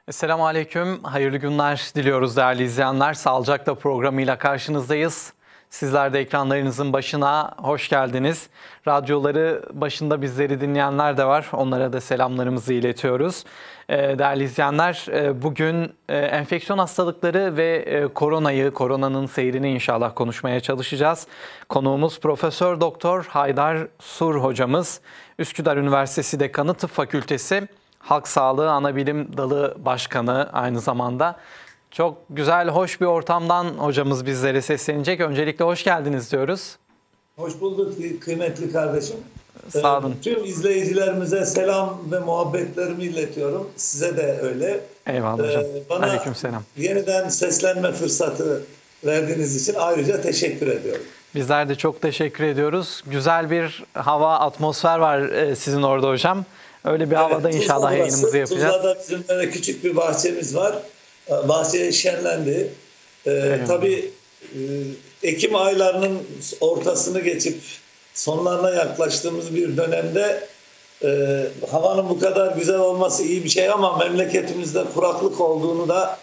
Esselamu Aleyküm, hayırlı günler diliyoruz değerli izleyenler. Sağlıcakla programıyla karşınızdayız. Sizler de ekranlarınızın başına hoş geldiniz. Radyoları başında bizleri dinleyenler de var. Onlara da selamlarımızı iletiyoruz. Değerli izleyenler, bugün enfeksiyon hastalıkları ve koronanın seyrini inşallah konuşmaya çalışacağız. Konuğumuz Profesör Doktor Haydar Sur hocamız. Üsküdar Üniversitesi Dekanı Tıp Fakültesi Halk Sağlığı Anabilim Dalı Başkanı aynı zamanda. Çok güzel, hoş bir ortamdan hocamız bizlere seslenecek. Öncelikle hoş geldiniz diyoruz. Hoş bulduk kıymetli kardeşim. Sağ olun. Tüm izleyicilerimize selam ve muhabbetlerimi iletiyorum. Size de öyle. Eyvallah hocam. Bana Aleykümselam. yeniden seslenme fırsatı verdiğiniz için ayrıca teşekkür ediyorum. Bizler de çok teşekkür ediyoruz. Güzel bir hava, atmosfer var sizin orada hocam. Öyle bir havada inşallah yayınımızı yapacağız. Tuzla'da bizim böyle küçük bir bahçemiz var. Bahçe şenlendi. Tabii Ekim aylarının ortasını geçip sonlarına yaklaştığımız bir dönemde havanın bu kadar güzel olması iyi bir şey ama memleketimizde kuraklık olduğunu da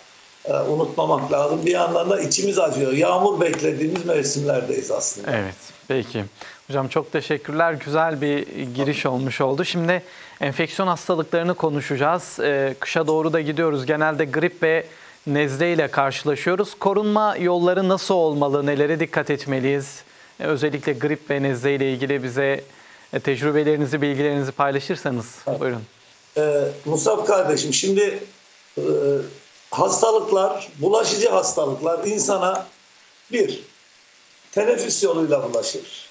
unutmamak lazım. Bir yandan da içimiz acıyor. Yağmur beklediğimiz mevsimlerdeyiz aslında. Evet, peki. Hocam çok teşekkürler. Güzel bir giriş olmuş oldu. Şimdi enfeksiyon hastalıklarını konuşacağız. Kışa doğru da gidiyoruz. Genelde grip ve nezle ile karşılaşıyoruz. Korunma yolları nasıl olmalı? Nelere dikkat etmeliyiz? Özellikle grip ve nezle ile ilgili bize tecrübelerinizi, bilgilerinizi paylaşırsanız. Buyurun. Musab kardeşim, şimdi hastalıklar, bulaşıcı hastalıklar insana teneffüs yoluyla bulaşır.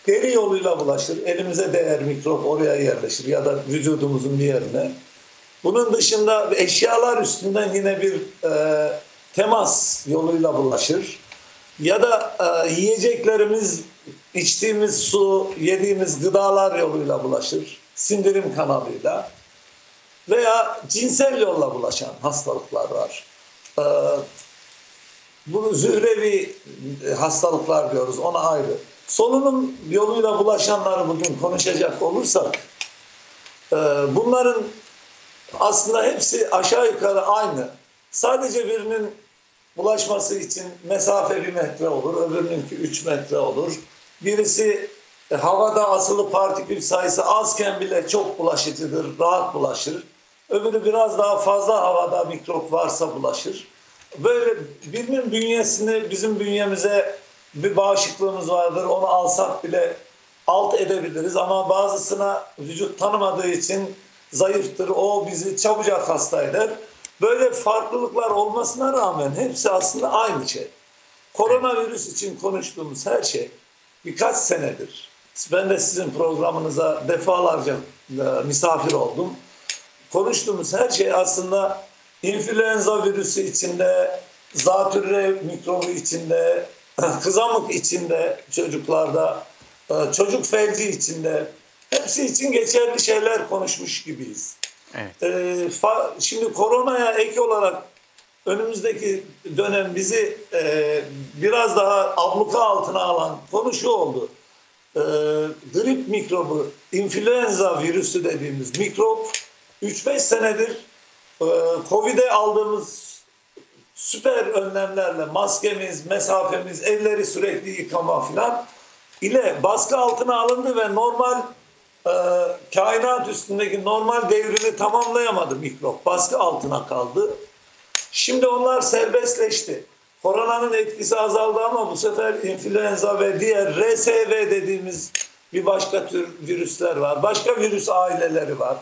Deri yoluyla bulaşır. Elimize değer mikrop oraya yerleşir ya da vücudumuzun bir yerine. Bunun dışında eşyalar üstünden yine bir temas yoluyla bulaşır. Ya da yiyeceklerimiz, içtiğimiz su, yediğimiz gıdalar yoluyla bulaşır. Sindirim kanalıyla. Veya cinsel yolla bulaşan hastalıklar var. Bunu zührevi hastalıklar diyoruz, ona ayrı. Solunum yoluyla bulaşanları bugün konuşacak olursak, bunların aslında hepsi aşağı yukarı aynı. Sadece birinin bulaşması için mesafe 1 metre olur, öbürününki 3 metre olur. Birisi havada asılı partikül sayısı azken bile çok bulaşıcıdır, rahat bulaşır. Öbürü biraz daha fazla havada mikrop varsa bulaşır. Böyle birinin bünyesini bizim bünyemize bir bağışıklığımız vardır. Onu alsak bile alt edebiliriz ama bazısına vücut tanımadığı için zayıftır. O bizi çabucak hasta eder. Böyle farklılıklar olmasına rağmen hepsi aslında aynı şey. Koronavirüs için konuştuğumuz her şey birkaç senedir. Ben de sizin programınıza defalarca misafir oldum. Konuştuğumuz her şey aslında influenza virüsü içinde, zatürre mikrobu içinde, kızamık içinde çocuklarda, çocuk felci içinde, hepsi için geçerli şeyler konuşmuş gibiyiz. Evet. Şimdi koronaya ek olarak önümüzdeki dönem bizi biraz daha abluka altına alan konu şu oldu. Grip mikrobu, influenza virüsü dediğimiz mikrop 3-5 senedir Covid'e aldığımız süper önlemlerle maskemiz, mesafemiz, elleri sürekli yıkama filan ile baskı altına alındı ve normal kainat üstündeki normal devrini tamamlayamadı mikrop. Baskı altına kaldı. Şimdi onlar serbestleşti. Koronanın etkisi azaldı ama bu sefer influenza ve diğer RSV dediğimiz bir başka tür virüsler var. Başka virüs aileleri var.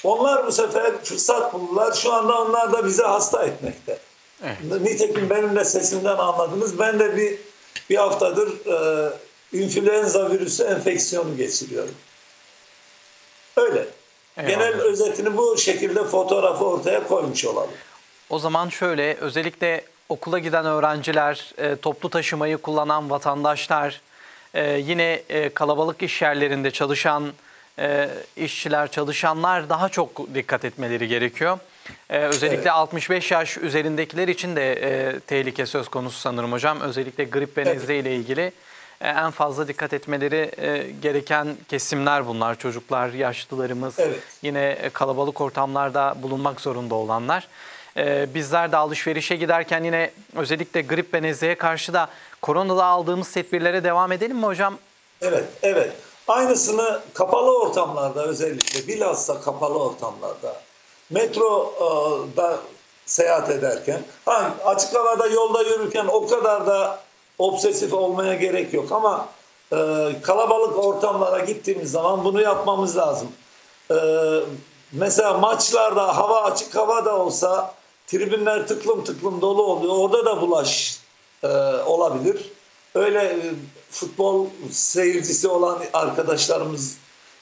Onlar bu sefer fırsat buldular. Şu anda onlar da bize hasta etmekte. Evet. Nitekim benim de sesimden anladınız. Ben de bir haftadır influenza virüsü enfeksiyonu geçiriyorum. Öyle. Eyvallah. Genel özetini bu şekilde fotoğrafı ortaya koymuş olalım. O zaman şöyle, özellikle okula giden öğrenciler, toplu taşımayı kullanan vatandaşlar, yine kalabalık iş yerlerinde çalışan işçiler, çalışanlar daha çok dikkat etmeleri gerekiyor. Özellikle evet. 65 yaş üzerindekiler için de tehlike söz konusu sanırım hocam. Özellikle grip ve nezle ile ilgili. en fazla dikkat etmeleri gereken kesimler bunlar. Çocuklar, yaşlılarımız, Evet. yine kalabalık ortamlarda bulunmak zorunda olanlar. Bizler de alışverişe giderken yine özellikle grip ve nezleye karşı da koronada aldığımız tedbirlere devam edelim mi hocam? Evet, evet. Aynısını kapalı ortamlarda, özellikle bilhassa kapalı ortamlarda, metroda seyahat ederken, açık havada yolda yürürken o kadar da obsesif olmaya gerek yok ama kalabalık ortamlara gittiğimiz zaman bunu yapmamız lazım. E, Mesela maçlarda hava açık havada olsa tribünler tıklım tıklım dolu oluyor. Orada da bulaş olabilir. Öyle futbol seyircisi olan arkadaşlarımız,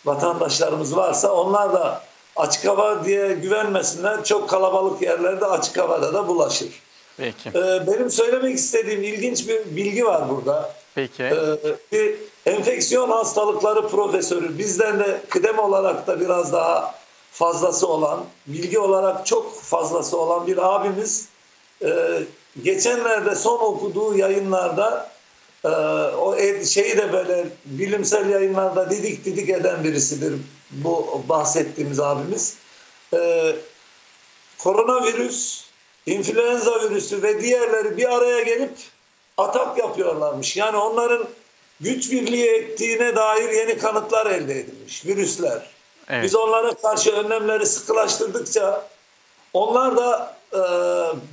vatandaşlarımız varsa onlar da açık hava diye güvenmesinler. Çok kalabalık yerlerde açık havada da bulaşır. Peki. Benim söylemek istediğim ilginç bir bilgi var burada. Peki. Bir enfeksiyon hastalıkları profesörü, bizden de kıdem olarak da biraz daha fazlası olan, bilgi olarak çok fazlası olan bir abimiz geçenlerde son okuduğu yayınlarda o şeyi de böyle bilimsel yayınlarda didik didik eden birisidir bu bahsettiğimiz abimiz. Koronavirüs, influenza virüsü ve diğerleri bir araya gelip atak yapıyorlarmış. Yani onların güç birliği ettiğine dair yeni kanıtlar elde edilmiş, virüsler. Evet. Biz onlara karşı önlemleri sıkılaştırdıkça onlar da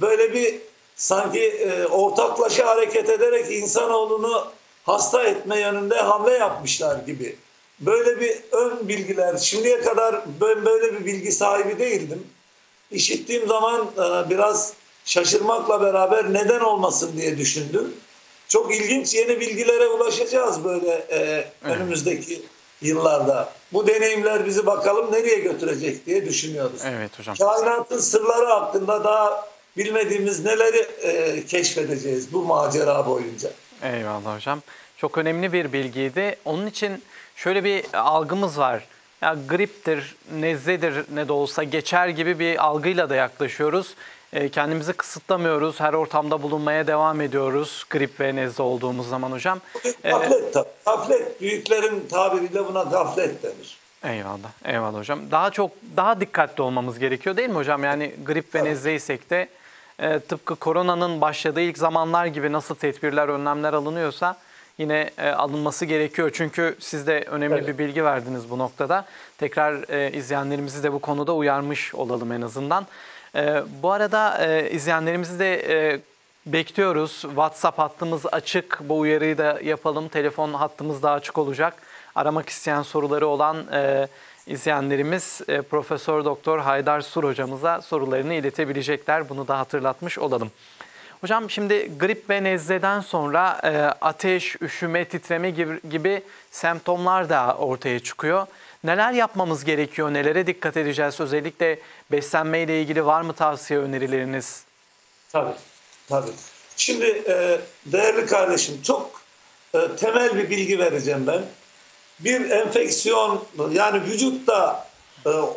böyle bir sanki ortaklaşa hareket ederek insanoğlunu hasta etme yönünde hamle yapmışlar gibi. Böyle bir ön bilgiler, şimdiye kadar ben böyle bir bilgi sahibi değildim. İşittiğim zaman biraz şaşırmakla beraber neden olmasın diye düşündüm. Çok ilginç yeni bilgilere ulaşacağız böyle önümüzdeki yıllarda. Bu deneyimler bizi bakalım nereye götürecek diye düşünüyoruz. Evet hocam. Kainatın sırları hakkında daha bilmediğimiz neleri keşfedeceğiz bu macera boyunca. Eyvallah hocam. Çok önemli bir bilgiydi. Onun için şöyle bir algımız var. Ya griptir, nezledir ne de olsa geçer gibi bir algıyla da yaklaşıyoruz. Kendimizi kısıtlamıyoruz. Her ortamda bulunmaya devam ediyoruz. Grip ve nezle olduğumuz zaman hocam. Gaflet tabii. Gaflet. Büyüklerin tabiriyle buna gaflet denir. Eyvallah. Eyvallah hocam. Daha dikkatli olmamız gerekiyor değil mi hocam? Yani grip ve nezleysek de tıpkı koronanın başladığı ilk zamanlar gibi nasıl tedbirler, önlemler alınıyorsa yine alınması gerekiyor. Çünkü siz de önemli bir bilgi verdiniz bu noktada. Tekrar izleyenlerimizi de bu konuda uyarmış olalım en azından. Bu arada izleyenlerimizi de bekliyoruz. WhatsApp hattımız açık. Bu uyarıyı da yapalım. Telefon hattımız da açık olacak. Aramak isteyen soruları olan izleyenlerimiz Profesör Doktor Haydar Sur hocamıza sorularını iletebilecekler. Bunu da hatırlatmış olalım. Hocam şimdi grip ve nezleden sonra ateş, üşüme, titreme gibi semptomlar da ortaya çıkıyor. Neler yapmamız gerekiyor, nelere dikkat edeceğiz? Özellikle beslenmeyle ilgili var mı tavsiye önerileriniz? Tabii, tabii. Şimdi değerli kardeşim çok temel bir bilgi vereceğim ben. Bir enfeksiyon yani vücutta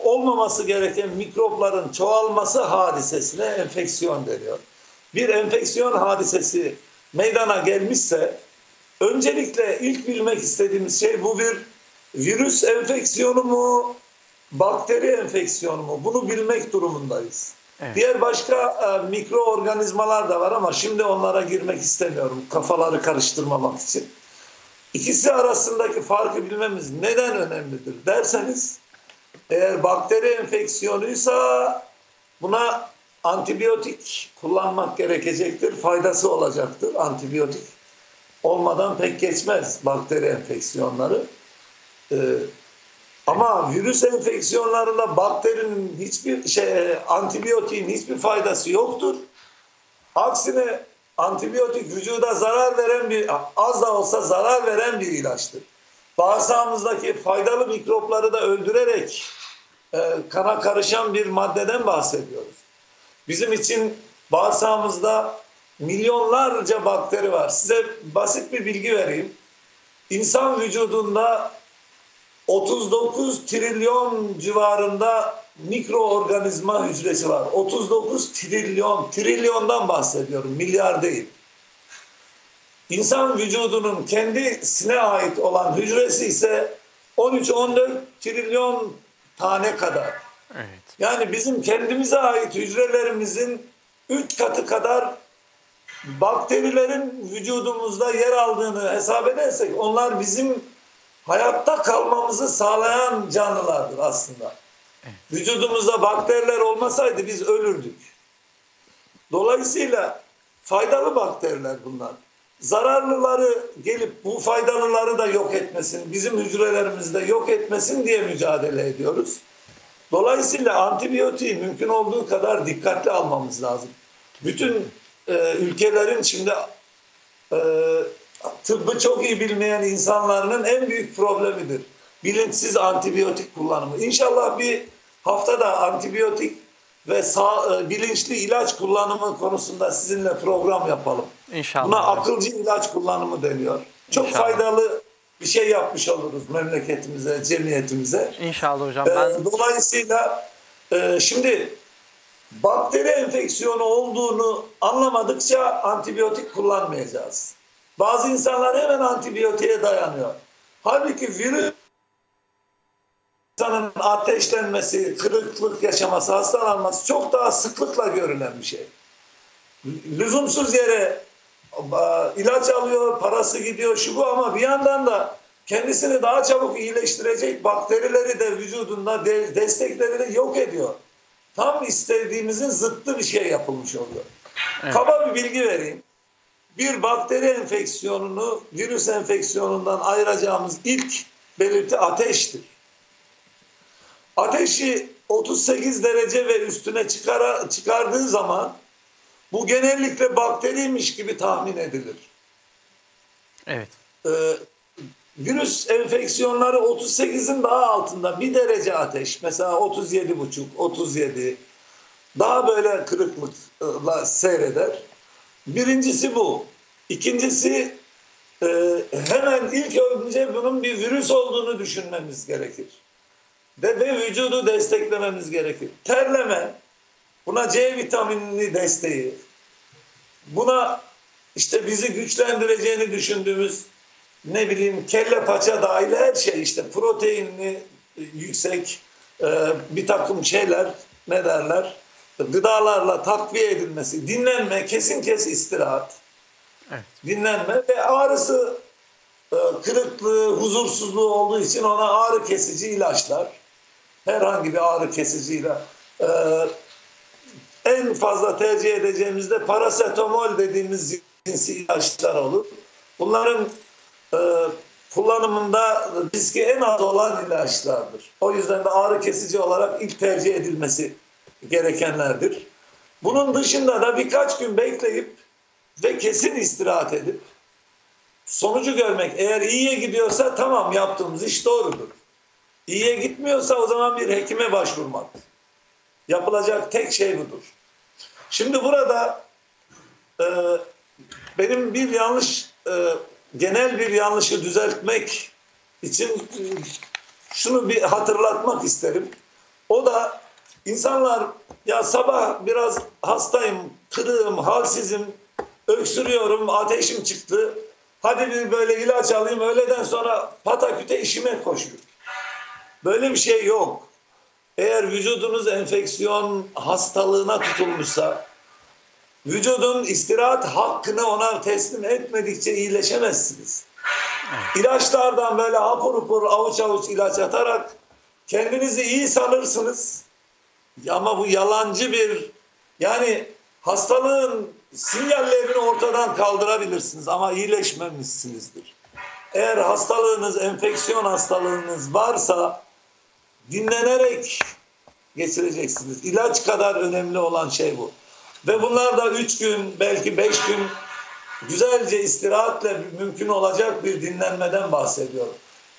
olmaması gereken mikropların çoğalması hadisesine enfeksiyon deniyor. Bir enfeksiyon hadisesi meydana gelmişse öncelikle ilk bilmek istediğimiz şey bu bir virüs enfeksiyonu mu, bakteri enfeksiyonu mu? Bunu bilmek durumundayız. Evet. Diğer başka mikroorganizmalar da var ama şimdi onlara girmek istemiyorum kafaları karıştırmamak için. İkisi arasındaki farkı bilmemiz neden önemlidir derseniz eğer bakteri enfeksiyonuysa buna antibiyotik kullanmak gerekecektir. Faydası olacaktır. Antibiyotik olmadan pek geçmez bakteri enfeksiyonları. Ama virüs enfeksiyonlarında bakterinin antibiyotiğin hiçbir faydası yoktur. Aksine antibiyotik vücuda zarar veren az da olsa zarar veren bir ilaçtır. Bağırsağımızdaki faydalı mikropları da öldürerek kana karışan bir maddeden bahsediyoruz. Bizim için bağırsağımızda milyonlarca bakteri var. Size basit bir bilgi vereyim. İnsan vücudunda 39 trilyon civarında mikroorganizma hücresi var. 39 trilyon, trilyondan bahsediyorum, milyar değil. İnsan vücudunun kendisine ait olan hücresi ise 13-14 trilyon tane kadar. Evet. Yani bizim kendimize ait hücrelerimizin 3 katı kadar bakterilerin vücudumuzda yer aldığını hesap edersek onlar bizim hayatta kalmamızı sağlayan canlılardır aslında. Evet. Vücudumuzda bakteriler olmasaydı biz ölürdük. Dolayısıyla faydalı bakteriler bunlar. Zararlıları gelip bu faydalıları da yok etmesin, bizim hücrelerimizde yok etmesin diye mücadele ediyoruz. Dolayısıyla antibiyotiği mümkün olduğu kadar dikkatli almamız lazım. Bütün ülkelerin şimdi tıbbı çok iyi bilmeyen insanların en büyük problemidir. Bilinçsiz antibiyotik kullanımı. İnşallah bir haftada antibiyotik ve bilinçli ilaç kullanımı konusunda sizinle program yapalım. İnşallah. Buna akılcı ilaç kullanımı deniyor. Çok İnşallah. Faydalı bir şey yapmış oluruz memleketimize, cemiyetimize. İnşallah hocam. Dolayısıyla şimdi bakteri enfeksiyonu olduğunu anlamadıkça antibiyotik kullanmayacağız. Bazı insanlar hemen antibiyotiğe dayanıyor. Halbuki virüs insanın ateşlenmesi, kırıklık yaşaması, hastalanması çok daha sıklıkla görülen bir şey. Lüzumsuz yere ilaç alıyor, parası gidiyor şu bu ama bir yandan da kendisini daha çabuk iyileştirecek bakterileri de vücudunda destekleri de yok ediyor. Tam istediğimizin zıttı bir şey yapılmış oluyor. Evet. Kaba bir bilgi vereyim. Bir bakteri enfeksiyonunu virüs enfeksiyonundan ayıracağımız ilk belirti ateştir. Ateşi 38 derece ve üstüne çıkardığı zaman bu genellikle bakteriymiş gibi tahmin edilir. Evet. Virüs enfeksiyonları 38'in daha altında bir derece ateş. Mesela 37,5, 37 daha böyle kırıklıkla seyreder. Birincisi bu. İkincisi hemen ilk önce bunun bir virüs olduğunu düşünmemiz gerekir. Ve vücudu desteklememiz gerekir. Terleme, buna C vitaminini desteği, buna işte bizi güçlendireceğini düşündüğümüz ne bileyim kelle paça dahil her şey işte proteinli yüksek bir takım şeyler ne derler gıdalarla takviye edilmesi, dinlenme, kesin istirahat, evet. Dinlenme ve ağrısı kırıklığı, huzursuzluğu olduğu için ona ağrı kesici ilaçlar, herhangi bir ağrı kesiciyle en fazla tercih edeceğimiz de parasetamol dediğimiz cinsi ilaçlar olur. Bunların kullanımında riski en az olan ilaçlardır. O yüzden de ağrı kesici olarak ilk tercih edilmesi gerekenlerdir. Bunun dışında da birkaç gün bekleyip ve kesin istirahat edip sonucu görmek. Eğer iyiye gidiyorsa tamam yaptığımız iş doğrudur. İyiye gitmiyorsa o zaman bir hekime başvurmak. Yapılacak tek şey budur. Şimdi burada benim bir yanlış genel bir yanlışı düzeltmek için şunu bir hatırlatmak isterim. O da insanlar ya sabah biraz hastayım, kırığım, halsizim, öksürüyorum, ateşim çıktı. Hadi bir böyle ilaç alayım, öğleden sonra pataküte işime koşuyor. Böyle bir şey yok. Eğer vücudunuz enfeksiyon hastalığına tutulmuşsa, vücudun istirahat hakkını ona teslim etmedikçe iyileşemezsiniz. İlaçlardan böyle hapur hapur avuç avuç ilaç atarak kendinizi iyi sanırsınız. Ama bu yalancı bir, yani hastalığın sinyallerini ortadan kaldırabilirsiniz ama iyileşmemişsinizdir. Eğer hastalığınız, enfeksiyon hastalığınız varsa dinlenerek geçireceksiniz. İlaç kadar önemli olan şey bu. Ve bunlar da 3 gün, belki 5 gün güzelce istirahatle mümkün olacak bir dinlenmeden bahsediyorum.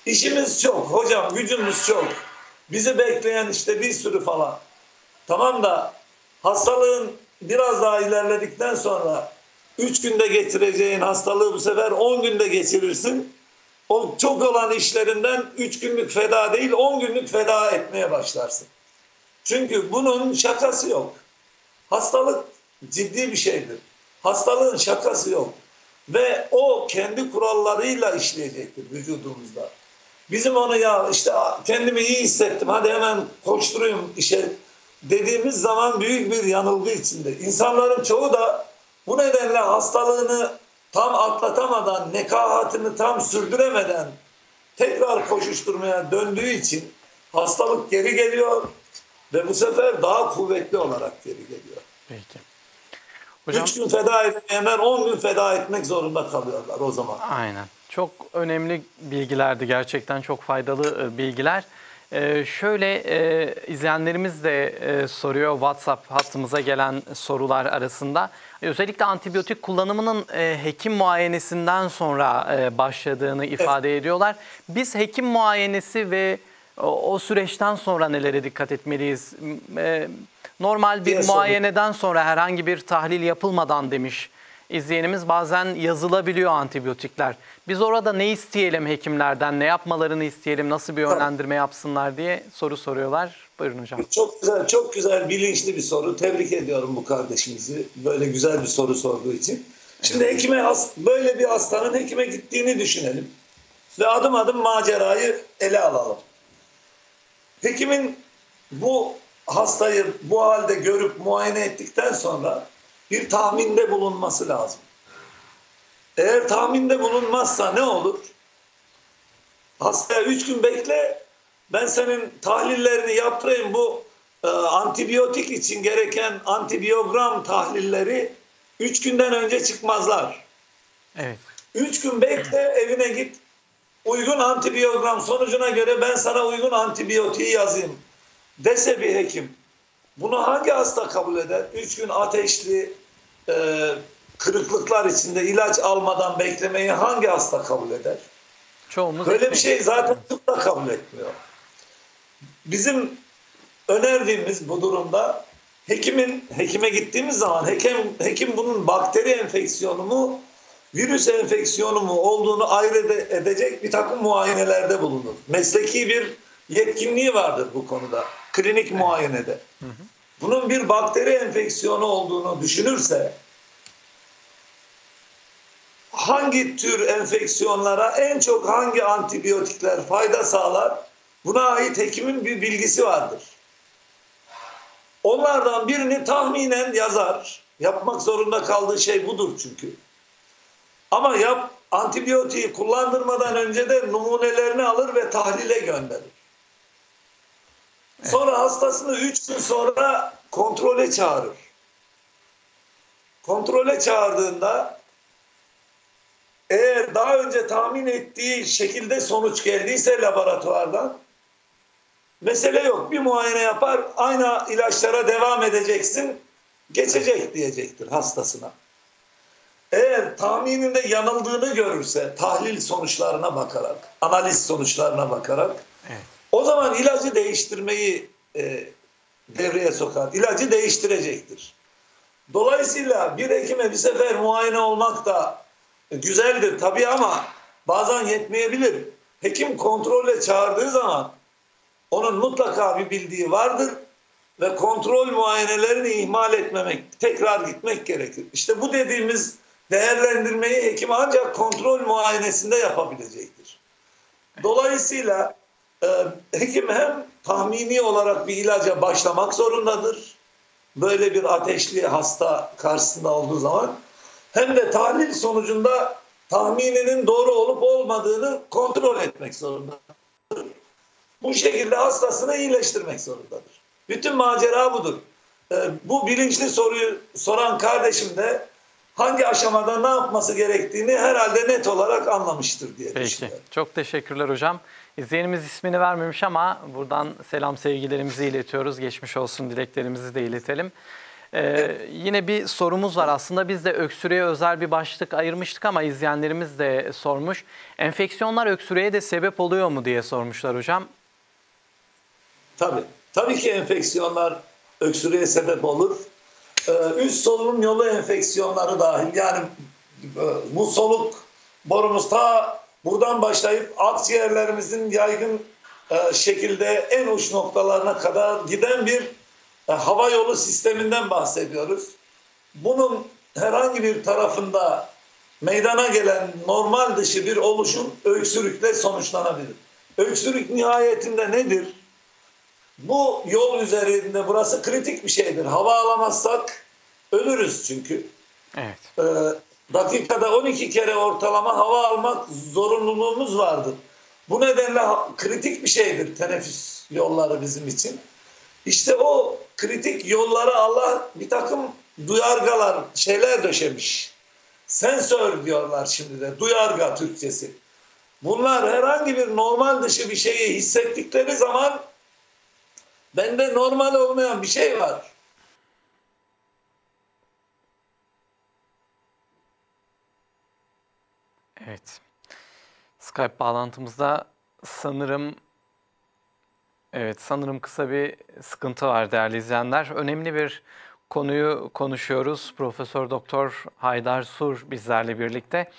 İşimiz çok, hocam gücümüz çok. Bizi bekleyen işte bir sürü falan. Tamam da hastalığın biraz daha ilerledikten sonra 3 günde getireceğin hastalığı bu sefer 10 günde geçirirsin. O çok olan işlerinden 3 günlük feda değil 10 günlük feda etmeye başlarsın. Çünkü bunun şakası yok. Hastalık ciddi bir şeydir. Hastalığın şakası yok. ve o kendi kurallarıyla işleyecektir vücudumuzda. Bizim onu ya işte kendimi iyi hissettim hadi hemen koşturayım işe dediğimiz zaman büyük bir yanılgı içinde. İnsanların çoğu da bu nedenle hastalığını tam atlatamadan, nekahatını tam sürdüremeden tekrar koşuşturmaya döndüğü için hastalık geri geliyor ve bu sefer daha kuvvetli olarak geri geliyor. Peki. Hocam, 3 gün feda edemeyenler 10 gün feda etmek zorunda kalıyorlar o zaman. aynen. Çok önemli bilgilerdi, gerçekten çok faydalı bilgiler. İzleyenlerimiz de soruyor WhatsApp hattımıza gelen sorular arasında. Özellikle antibiyotik kullanımının hekim muayenesinden sonra başladığını ifade ediyorlar. Biz hekim muayenesi ve o süreçten sonra nelere dikkat etmeliyiz? Normal bir muayeneden sonra herhangi bir tahlil yapılmadan demiş izleyenimiz, bazen yazılabiliyor antibiyotikler. Biz orada ne isteyelim hekimlerden, ne yapmalarını isteyelim, nasıl bir yönlendirme yapsınlar diye soru soruyorlar. Buyurun hocam. Çok güzel, çok güzel, bilinçli bir soru. Tebrik ediyorum bu kardeşimizi böyle güzel bir soru sorduğu için. Şimdi böyle bir hastanın hekime gittiğini düşünelim ve adım adım macerayı ele alalım. Hekimin bu hastayı bu halde görüp muayene ettikten sonra bir tahminde bulunması lazım. Eğer tahminde bulunmazsa ne olur? Hastaya 3 gün bekle, ben senin tahlillerini yaptırayım. Bu antibiyotik için gereken antibiyogram tahlilleri 3 günden önce çıkmazlar. Evet. 3 gün bekle, evine git. Uygun antibiyogram sonucuna göre ben sana uygun antibiyotiği yazayım dese bir hekim, bunu hangi hasta kabul eder? 3 gün ateşli kırıklıklar içinde ilaç almadan beklemeyi hangi hasta kabul eder? Çoğumuz böyle bir şey zaten tıp da kabul etmiyor. Bizim önerdiğimiz bu durumda hekime gittiğimiz zaman hekim bunun bakteri enfeksiyonu mu, virüs enfeksiyonu mu olduğunu ayırt edecek bir takım muayenelerde bulunur. Mesleki bir yetkinliği vardır bu konuda. Klinik muayenede. Bunun bir bakteri enfeksiyonu olduğunu düşünürse hangi tür enfeksiyonlara en çok hangi antibiyotikler fayda sağlar, buna ait hekimin bir bilgisi vardır. Onlardan birini tahminen yazar. Yapmak zorunda kaldığı şey budur çünkü. Ama antibiyotiği kullandırmadan önce de numunelerini alır ve tahlile gönderir. Sonra hastasını 3 gün sonra kontrole çağırır. Kontrole çağırdığında eğer daha önce tahmin ettiği şekilde sonuç geldiyse laboratuvardan, mesele yok. Bir muayene yapar, aynı ilaçlara devam edeceksin, geçecek diyecektir hastasına. Eğer tahmininde yanıldığını görürse tahlil sonuçlarına bakarak, analiz sonuçlarına bakarak, evet, o zaman ilacı değiştirmeyi devreye sokar. İlacı değiştirecektir. Dolayısıyla bir hekime bir sefer muayene olmak da güzeldir tabii ama bazen yetmeyebilir. Hekim kontrolle çağırdığı zaman onun mutlaka bir bildiği vardır ve kontrol muayenelerini ihmal etmemek, tekrar gitmek gerekir. İşte bu dediğimiz değerlendirmeyi hekim ancak kontrol muayenesinde yapabilecektir. Dolayısıyla hekim hem tahmini olarak bir ilaca başlamak zorundadır, böyle bir ateşli hasta karşısında olduğu zaman, hem de tahlil sonucunda tahmininin doğru olup olmadığını kontrol etmek zorundadır. Bu şekilde hastasını iyileştirmek zorundadır. Bütün macera budur. Bu bilinçli soruyu soran kardeşim de hangi aşamada ne yapması gerektiğini herhalde net olarak anlamıştır diye düşünüyorum. Peki. Çok teşekkürler hocam. İzleyenimiz ismini vermemiş ama buradan selam sevgilerimizi iletiyoruz. Geçmiş olsun dileklerimizi de iletelim. Yine bir sorumuz var aslında. Biz de öksürüğe özel bir başlık ayırmıştık ama izleyenlerimiz de sormuş. Enfeksiyonlar öksürüğe de sebep oluyor mu diye sormuşlar hocam. Tabii. Tabii ki enfeksiyonlar öksürüğe sebep olur. Üst solunum yolu enfeksiyonları dahil. Yani bu soluk borumuz ta buradan başlayıp akciğerlerimizin yaygın şekilde en uç noktalarına kadar giden bir hava yolu sisteminden bahsediyoruz. Bunun herhangi bir tarafında meydana gelen normal dışı bir oluşum öksürükle sonuçlanabilir. Öksürük nihayetinde nedir? Bu yol üzerinde burası kritik bir şeydir. Hava alamazsak ölürüz çünkü. Evet. Dakikada 12 kere ortalama hava almak zorunluluğumuz vardır. Bu nedenle kritik bir şeydir teneffüs yolları bizim için. İşte o kritik yollara Allah bir takım duyargalar, şeyler döşemiş. Sensör diyorlar şimdi de, duyarga Türkçesi. Bunlar herhangi bir normal dışı bir şeyi hissettikleri zaman bende normal olmayan bir şey var. Evet. Skype bağlantımızda sanırım kısa bir sıkıntı var değerli izleyenler. Önemli bir konuyu konuşuyoruz. Profesör Doktor Haydar Sur bizlerle birlikte.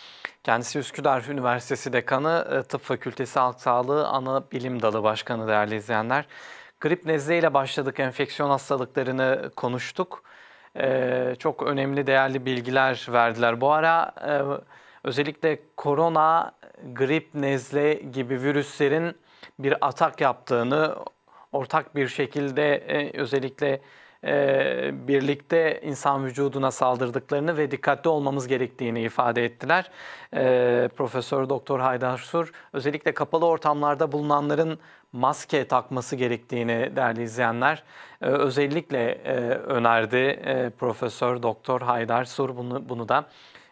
Kendisi Üsküdar Üniversitesi Dekanı, Tıp Fakültesi Halk Sağlığı Ana Bilim Dalı Başkanı değerli izleyenler. Grip nezle ile başladık, enfeksiyon hastalıklarını konuştuk. Çok önemli, değerli bilgiler verdiler. Bu ara özellikle korona, grip, nezle gibi virüslerin bir atak yaptığını, ortak bir şekilde özellikle birlikte insan vücuduna saldırdıklarını ve dikkatli olmamız gerektiğini ifade ettiler. Profesör Doktor Haydar Sur özellikle kapalı ortamlarda bulunanların maske takması gerektiğini değerli izleyenler özellikle önerdi. Profesör Doktor Haydar Sur bunu da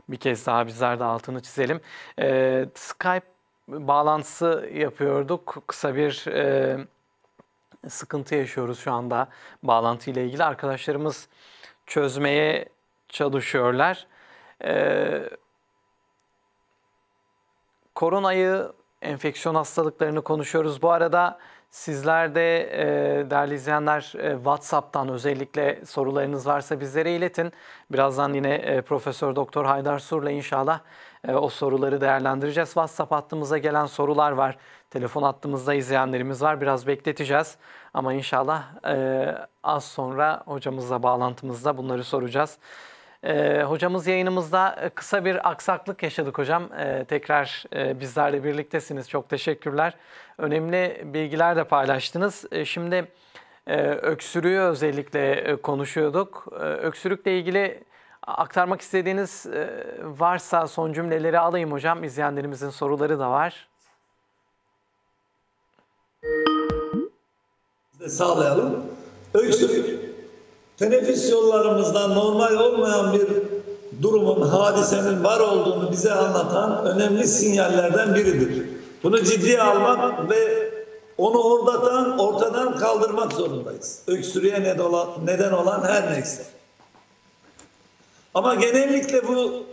bir kez daha bizler de altını çizelim. Skype bağlantısı yapıyorduk. Kısa bir sıkıntı yaşıyoruz şu anda bağlantıyla ilgili. Arkadaşlarımız çözmeye çalışıyorlar. Koronayı, enfeksiyon hastalıklarını konuşuyoruz. Bu arada sizler de değerli izleyenler WhatsApp'tan özellikle sorularınız varsa bizlere iletin. Birazdan yine Profesör Doktor Haydar Sur'la inşallah o soruları değerlendireceğiz. WhatsApp hattımıza gelen sorular var. Telefon hattımızda izleyenlerimiz var. Biraz bekleteceğiz. Ama inşallah az sonra hocamızla bağlantımızda bunları soracağız. Hocamız yayınımızda kısa bir aksaklık yaşadık hocam. Tekrar bizlerle birliktesiniz. Çok teşekkürler. Önemli bilgiler de paylaştınız. Şimdi öksürüğü özellikle konuşuyorduk. Öksürükle ilgili aktarmak istediğiniz varsa son cümleleri alayım hocam. İzleyenlerimizin soruları da var. Sağlayalım. Öksürük, teneffüs yollarımızda normal olmayan bir durumun, hadisenin var olduğunu bize anlatan önemli sinyallerden biridir. Bunu ciddiye almak ve onu ortadan kaldırmak zorundayız. Öksürüğe neden olan her neyse. Ama genellikle bu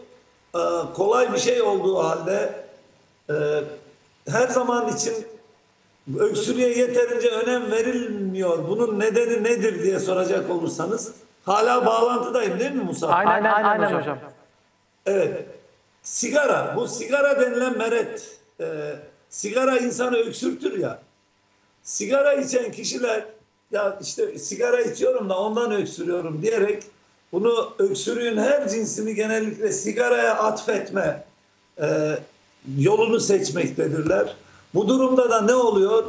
kolay bir şey olduğu halde her zaman için öksürüğe yeterince önem verilmiyor. Bunun nedeni nedir diye soracak olursanız hala bağlantıdayım değil mi Musa? Aynen hocam. Evet. Sigara. Bu sigara denilen meret. Sigara insanı öksürtür ya. Sigara içen kişiler ya işte sigara içiyorum da ondan öksürüyorum diyerek bunu öksürüğün her cinsini genellikle sigaraya atfetme yolunu seçmektedirler. Bu durumda da ne oluyor?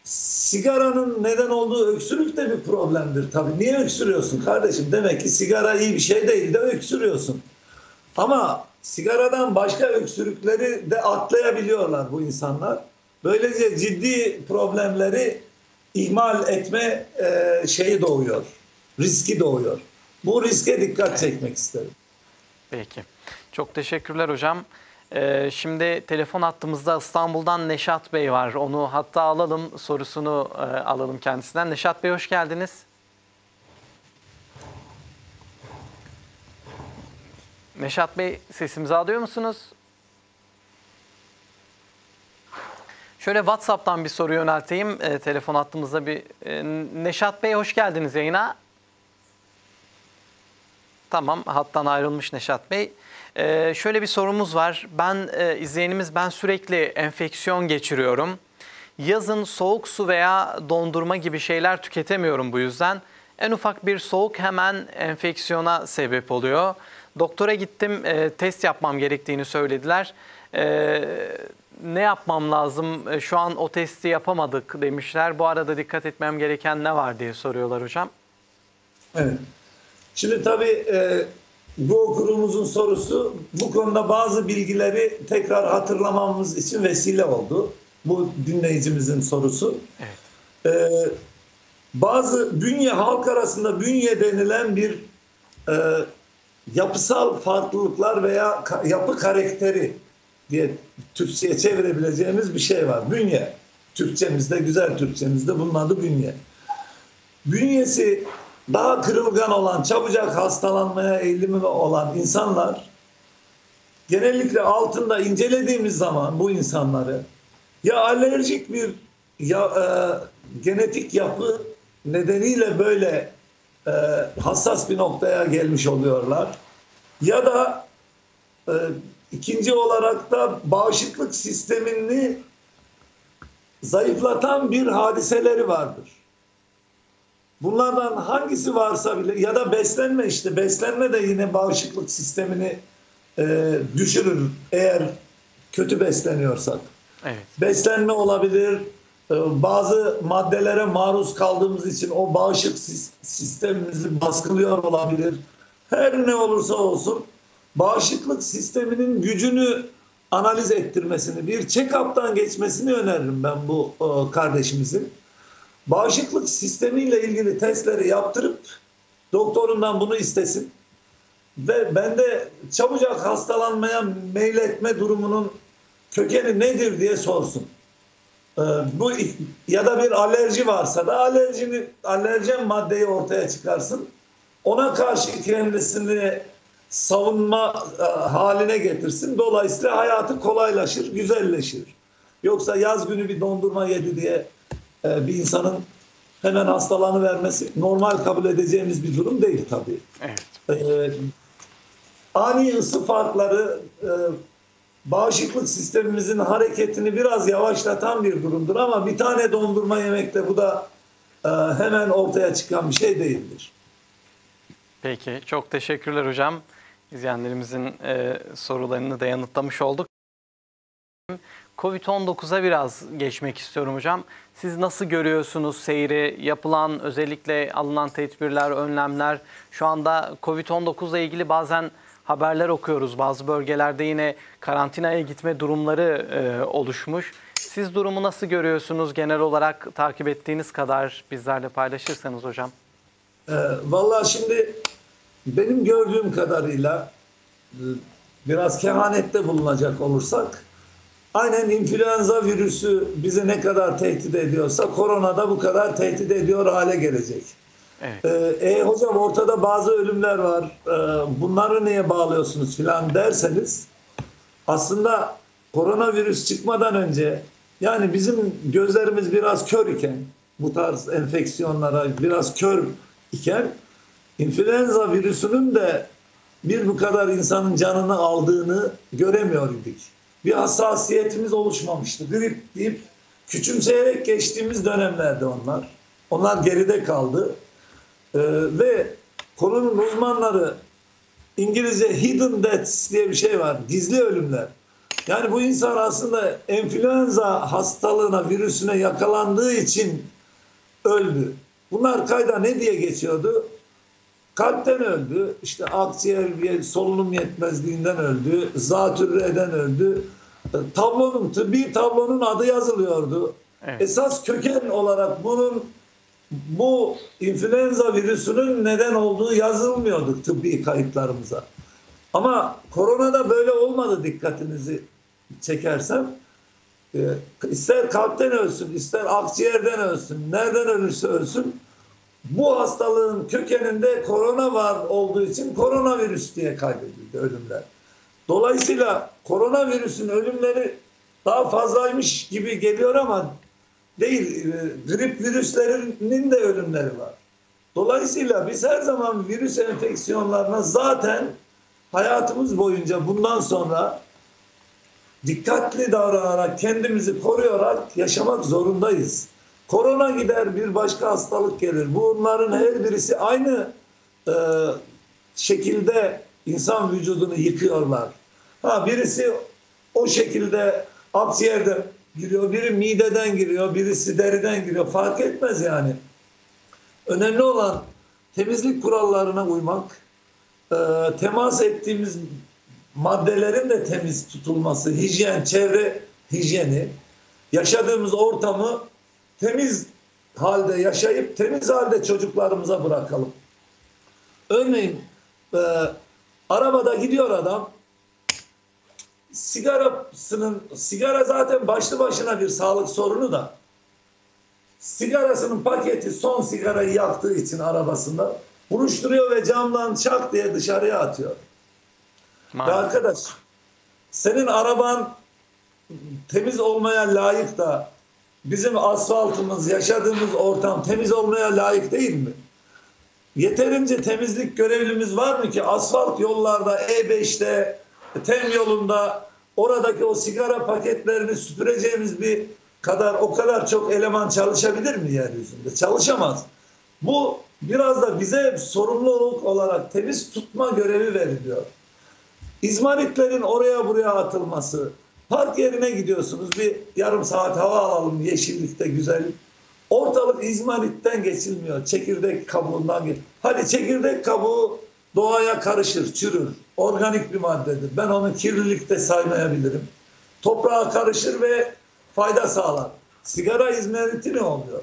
Sigaranın neden olduğu öksürük de bir problemdir tabii. Niye öksürüyorsun kardeşim? Demek ki sigara iyi bir şey değil de öksürüyorsun. Ama sigaradan başka öksürükleri de atlayabiliyorlar bu insanlar. Böylece ciddi problemleri ihmal etme şeyi doğuyor. Riski doğuyor. Bu riske dikkat çekmek isterim. Peki. Çok teşekkürler hocam. Şimdi telefon hattımızda İstanbul'dan Neşat Bey var. Onu hatta alalım, sorusunu alalım kendisinden. Neşat Bey hoş geldiniz. Neşat Bey sesimizi alıyor musunuz? Şöyle WhatsApp'tan bir soru yönelteyim. Telefon hattımızda bir... Neşat Bey hoş geldiniz yayına. Tamam, hattan ayrılmış Neşat Bey. Şöyle bir sorumuz var. Ben sürekli enfeksiyon geçiriyorum. Yazın soğuk su veya dondurma gibi şeyler tüketemiyorum bu yüzden. En ufak bir soğuk hemen enfeksiyona sebep oluyor. Doktora gittim, test yapmam gerektiğini söylediler. Ne yapmam lazım? Şu an o testi yapamadık demişler. Bu arada dikkat etmem gereken ne var diye soruyorlar hocam. Evet. Şimdi tabii bu okurumuzun sorusu bu konuda bazı bilgileri tekrar hatırlamamız için vesile oldu. Bu dinleyicimizin sorusu. Evet. Bazı bünye, halk arasında bünye denilen bir yapısal farklılıklar veya yapı karakteri diye Türkçe'ye çevirebileceğimiz bir şey var. Bünye. Türkçemizde, güzel Türkçemizde bunun adı bünye. Bünyesi daha kırılgan olan, çabucak hastalanmaya eğilimi olan insanlar genellikle altında incelediğimiz zaman bu insanları ya alerjik bir genetik yapı nedeniyle böyle hassas bir noktaya gelmiş oluyorlar ya da ikinci olarak da bağışıklık sistemini zayıflatan bir hadiseleri vardır. Bunlardan hangisi varsa bile ya da beslenme, işte beslenme de yine bağışıklık sistemini düşürür eğer kötü besleniyorsak. Evet. Beslenme olabilir, bazı maddelere maruz kaldığımız için o bağışıklık sistemimizi baskılıyor olabilir. Her ne olursa olsun bağışıklık sisteminin gücünü analiz ettirmesini, bir check-up'tan geçmesini öneririm ben bu kardeşimizin. Bağışıklık sistemiyle ilgili testleri yaptırıp doktorundan bunu istesin ve bende çabucak hastalanmaya meyletme durumunun kökeni nedir diye sorsun. Bu ya da bir alerji varsa da alerjen maddeyi ortaya çıkarsın. Ona karşı kendisini savunma haline getirsin. Dolayısıyla hayatı kolaylaşır, güzelleşir. Yoksa yaz günü bir dondurma yedi diye bir insanın hemen hastalanıvermesi normal kabul edeceğimiz bir durum değil tabii. Evet. Ani ısı farkları bağışıklık sistemimizin hareketini biraz yavaşlatan bir durumdur ama bir tane dondurma yemekte bu da hemen ortaya çıkan bir şey değildir. Peki, çok teşekkürler hocam. İzleyenlerimizin sorularını da yanıtlamış olduk. Covid-19'a biraz geçmek istiyorum hocam. Siz nasıl görüyorsunuz seyri, yapılan, özellikle alınan tedbirler, önlemler? Şu anda Covid-19 ile ilgili bazen haberler okuyoruz. Bazı bölgelerde yine karantinaya gitme durumları oluşmuş. Siz durumu nasıl görüyorsunuz? Genel olarak takip ettiğiniz kadar bizlerle paylaşırsanız hocam. Vallahi şimdi benim gördüğüm kadarıyla biraz kehanette bulunacak olursak aynen influenza virüsü bizi ne kadar tehdit ediyorsa korona da bu kadar tehdit ediyor hale gelecek. Evet. Hocam ortada bazı ölümler var. Bunları neye bağlıyorsunuz filan derseniz aslında koronavirüs çıkmadan önce yani bizim gözlerimiz biraz kör iken bu tarz enfeksiyonlara biraz kör iken influenza virüsünün de bir bu kadar insanın canını aldığını göremiyor idik. Bir hassasiyetimiz oluşmamıştı. Grip deyip küçümseyerek geçtiğimiz dönemlerde onlar. Onlar geride kaldı. Ve konunun uzmanları İngilizce hidden deaths diye bir şey var. Gizli ölümler. Yani bu insan aslında influenza hastalığına, virüsüne yakalandığı için öldü. Bunlar kayda ne diye geçiyordu? Kalpten öldü, işte akciğer solunum yetmezliğinden öldü, zatürreden öldü. Tıbbi tablonun adı yazılıyordu. Evet. Esas köken olarak bu influenza virüsünün neden olduğu yazılmıyordu tıbbi kayıtlarımıza. Ama koronada böyle olmadı, dikkatinizi çekersem. İster kalpten ölsün, ister akciğerden ölsün, nereden ölürse ölsün. Bu hastalığın kökeninde korona var olduğu için koronavirüs diye kaydedildi ölümler. Dolayısıyla koronavirüsün ölümleri daha fazlaymış gibi geliyor ama değil. Grip virüslerinin de ölümleri var. Dolayısıyla biz her zaman virüs enfeksiyonlarına zaten hayatımız boyunca bundan sonra dikkatli davranarak, kendimizi koruyarak yaşamak zorundayız. Korona gider, bir başka hastalık gelir. Bunların her birisi aynı şekilde insan vücudunu yıkıyorlar. Birisi o şekilde akciğerden giriyor, biri mideden giriyor, birisi deriden giriyor. Fark etmez yani. Önemli olan temizlik kurallarına uymak, temas ettiğimiz maddelerin de temiz tutulması, hijyen, çevre hijyeni, yaşadığımız ortamı temiz halde yaşayıp temiz halde çocuklarımıza bırakalım. Örneğin arabada gidiyor adam, sigara zaten başlı başına bir sağlık sorunu da, sigarasının paketi son sigarayı yaktığı için arabasında buruşturuyor ve camdan çak diye dışarıya atıyor. Ve arkadaş, senin araban temiz olmaya layık da bizim asfaltımız, yaşadığımız ortam temiz olmaya layık değil mi? Yeterince temizlik görevlimiz var mı ki asfalt yollarda, E5'te, TEM yolunda oradaki o sigara paketlerini süpüreceğimiz o kadar çok eleman çalışabilir mi yeryüzünde? Çalışamaz. Bu biraz da bize sorumluluk olarak temiz tutma görevi veriliyor. İzmaritlerin oraya buraya atılması, park yerine gidiyorsunuz, bir yarım saat hava alalım yeşillikte güzel. Ortalık izmaritten geçilmiyor, çekirdek kabuğundan geçiyor. Hadi çekirdek kabuğu doğaya karışır, çürür, organik bir maddedir. Ben onu kirlilikte saymayabilirim. Toprağa karışır ve fayda sağlar. Sigara izmariti ne oluyor?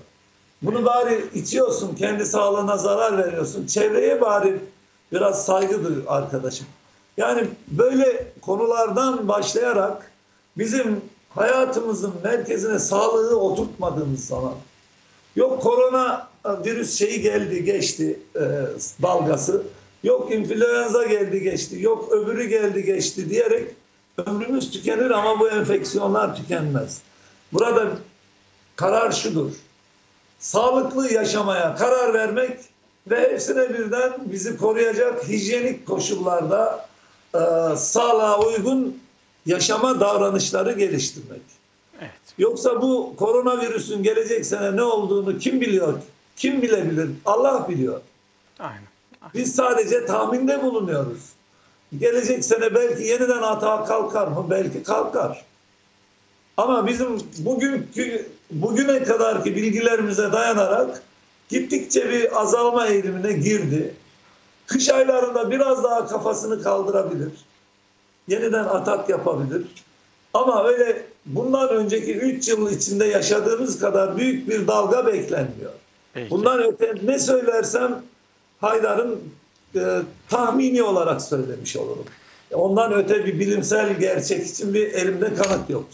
Bunu bari içiyorsun, kendi sağlığına zarar veriyorsun. Çevreye bari biraz saygı duy arkadaşım. Yani böyle konulardan başlayarak bizim hayatımızın merkezine sağlığı oturtmadığımız zaman, yok korona virüs şeyi geldi geçti dalgası, yok influenza geldi geçti, yok öbürü geldi geçti diyerek ömrümüz tükenir ama bu enfeksiyonlar tükenmez. Burada karar şudur: sağlıklı yaşamaya karar vermek ve hepsine birden bizi koruyacak hijyenik koşullarda sağlığa uygun yaşama davranışları geliştirmek. Evet. Yoksa bu koronavirüsün gelecek sene ne olduğunu kim biliyor? Kim bilebilir? Allah biliyor. Aynen. Biz sadece tahminde bulunuyoruz. Gelecek sene belki yeniden atağa kalkar mı? Belki kalkar. Ama bizim bugüne kadarki bilgilerimize dayanarak gittikçe bir azalma eğilimine girdi. Kış aylarında biraz daha kafasını kaldırabilir. Yeniden atak yapabilir. Ama öyle bundan önceki 3 yıl içinde yaşadığımız kadar büyük bir dalga beklenmiyor. Peki. Bundan öte ne söylersem Haydar'ın tahmini olarak söylemiş olurum. Ondan öte bir bilimsel gerçek için bir elimde kanıt yok.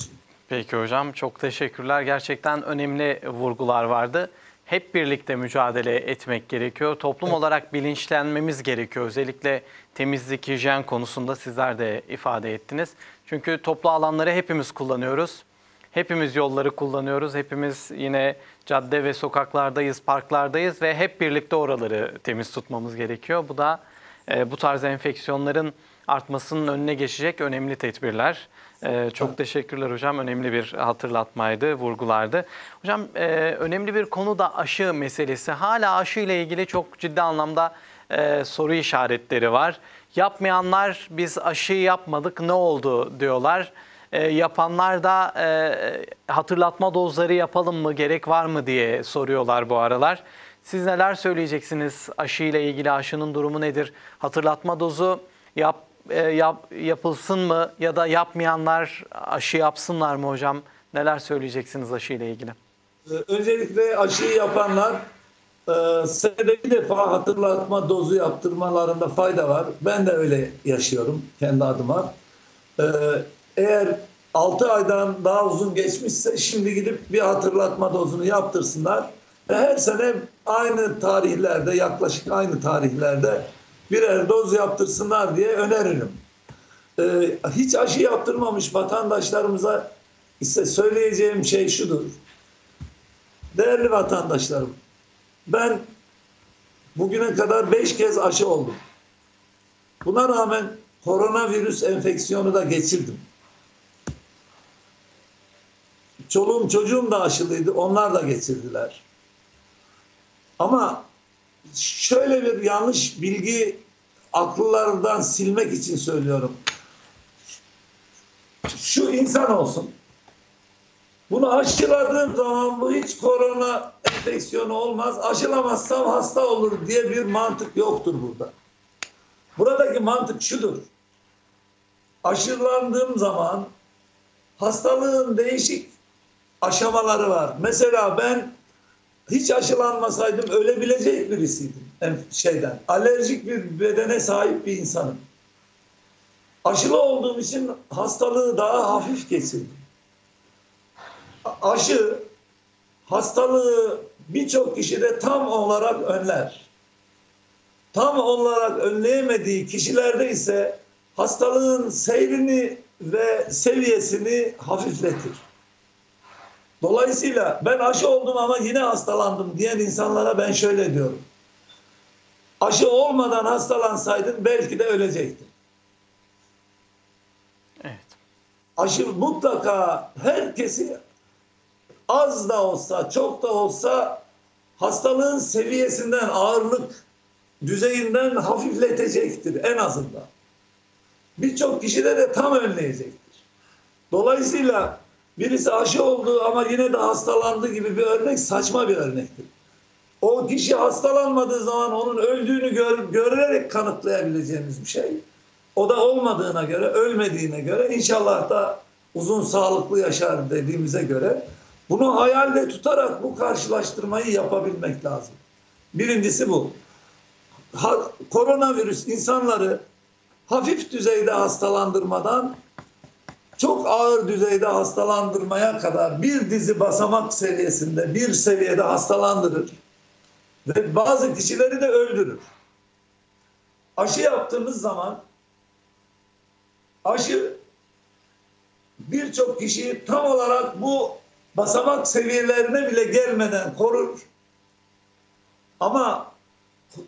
Peki hocam, çok teşekkürler. Gerçekten önemli vurgular vardı. Hep birlikte mücadele etmek gerekiyor. Toplum olarak bilinçlenmemiz gerekiyor. Özellikle temizlik, hijyen konusunda sizler de ifade ettiniz. Çünkü toplu alanları hepimiz kullanıyoruz. Hepimiz yolları kullanıyoruz. Hepimiz yine cadde ve sokaklardayız, parklardayız ve hep birlikte oraları temiz tutmamız gerekiyor. Bu da bu tarz enfeksiyonların artmasının önüne geçecek önemli tedbirler. Çok teşekkürler hocam. Önemli bir hatırlatmaydı, vurgulardı. Hocam önemli bir konu da aşı meselesi. Hala aşı ile ilgili çok ciddi anlamda soru işaretleri var. Yapmayanlar biz aşıyı yapmadık ne oldu diyorlar. Yapanlar da hatırlatma dozları yapalım mı, gerek var mı diye soruyorlar bu aralar. Siz neler söyleyeceksiniz aşı ile ilgili? Aşının durumu nedir? Hatırlatma dozu yapılsın mı ya da yapmayanlar aşı yapsınlar mı hocam? Neler söyleyeceksiniz aşı ile ilgili? Öncelikle aşıyı yapanlar senede bir defa hatırlatma dozu yaptırmalarında fayda var. Ben de öyle yaşıyorum kendi adıma. Eğer 6 aydan daha uzun geçmişse şimdi gidip bir hatırlatma dozunu yaptırsınlar. Ve her sene aynı tarihlerde, yaklaşık aynı tarihlerde birer doz yaptırsınlar diye öneririm. Hiç aşı yaptırmamış vatandaşlarımıza ise söyleyeceğim şey şudur: değerli vatandaşlarım, ben bugüne kadar 5 kez aşı oldum. Buna rağmen koronavirüs enfeksiyonu da geçirdim. Çoluğum çocuğum da aşılıydı, onlar da geçirdiler. Ama şöyle bir yanlış bilgi akıllarından silmek için söylüyorum. Şu insan olsun. Bunu aşıladığım zaman bu hiç korona enfeksiyonu olmaz. Aşılamazsam hasta olur diye bir mantık yoktur burada. Buradaki mantık şudur. Aşılandığım zaman hastalığın değişik aşamaları var. Mesela ben hiç aşılanmasaydım ölebilecek birisiydim. Alerjik bir bedene sahip bir insanım. Aşılı olduğum için hastalığı daha hafif geçirdim. Aşı hastalığı birçok kişide tam olarak önler. Tam olarak önleyemediği kişilerde ise hastalığın seyrini ve seviyesini hafifletir. Dolayısıyla ben aşı oldum ama yine hastalandım diyen insanlara ben şöyle diyorum. Aşı olmadan hastalansaydın belki de ölecektin. Evet. Aşı mutlaka herkesi az da olsa, çok da olsa hastalığın seviyesinden, ağırlık düzeyinden hafifletecektir en azından. Birçok kişide de tam önleyecektir. Dolayısıyla birisi aşı oldu ama yine de hastalandı gibi bir örnek saçma bir örnektir. O kişi hastalanmadığı zaman onun öldüğünü görerek kanıtlayabileceğimiz bir şey. O da olmadığına göre, ölmediğine göre inşallah da uzun sağlıklı yaşar dediğimize göre bunu hayalde tutarak bu karşılaştırmayı yapabilmek lazım. Birincisi bu. Koronavirüs insanları hafif düzeyde hastalandırmadan çok ağır düzeyde hastalandırmaya kadar bir dizi basamak seviyesinde bir seviyede hastalandırır ve bazı kişileri de öldürür. Aşı yaptığımız zaman aşı birçok kişiyi tam olarak bu basamak seviyelerine bile gelmeden korur. Ama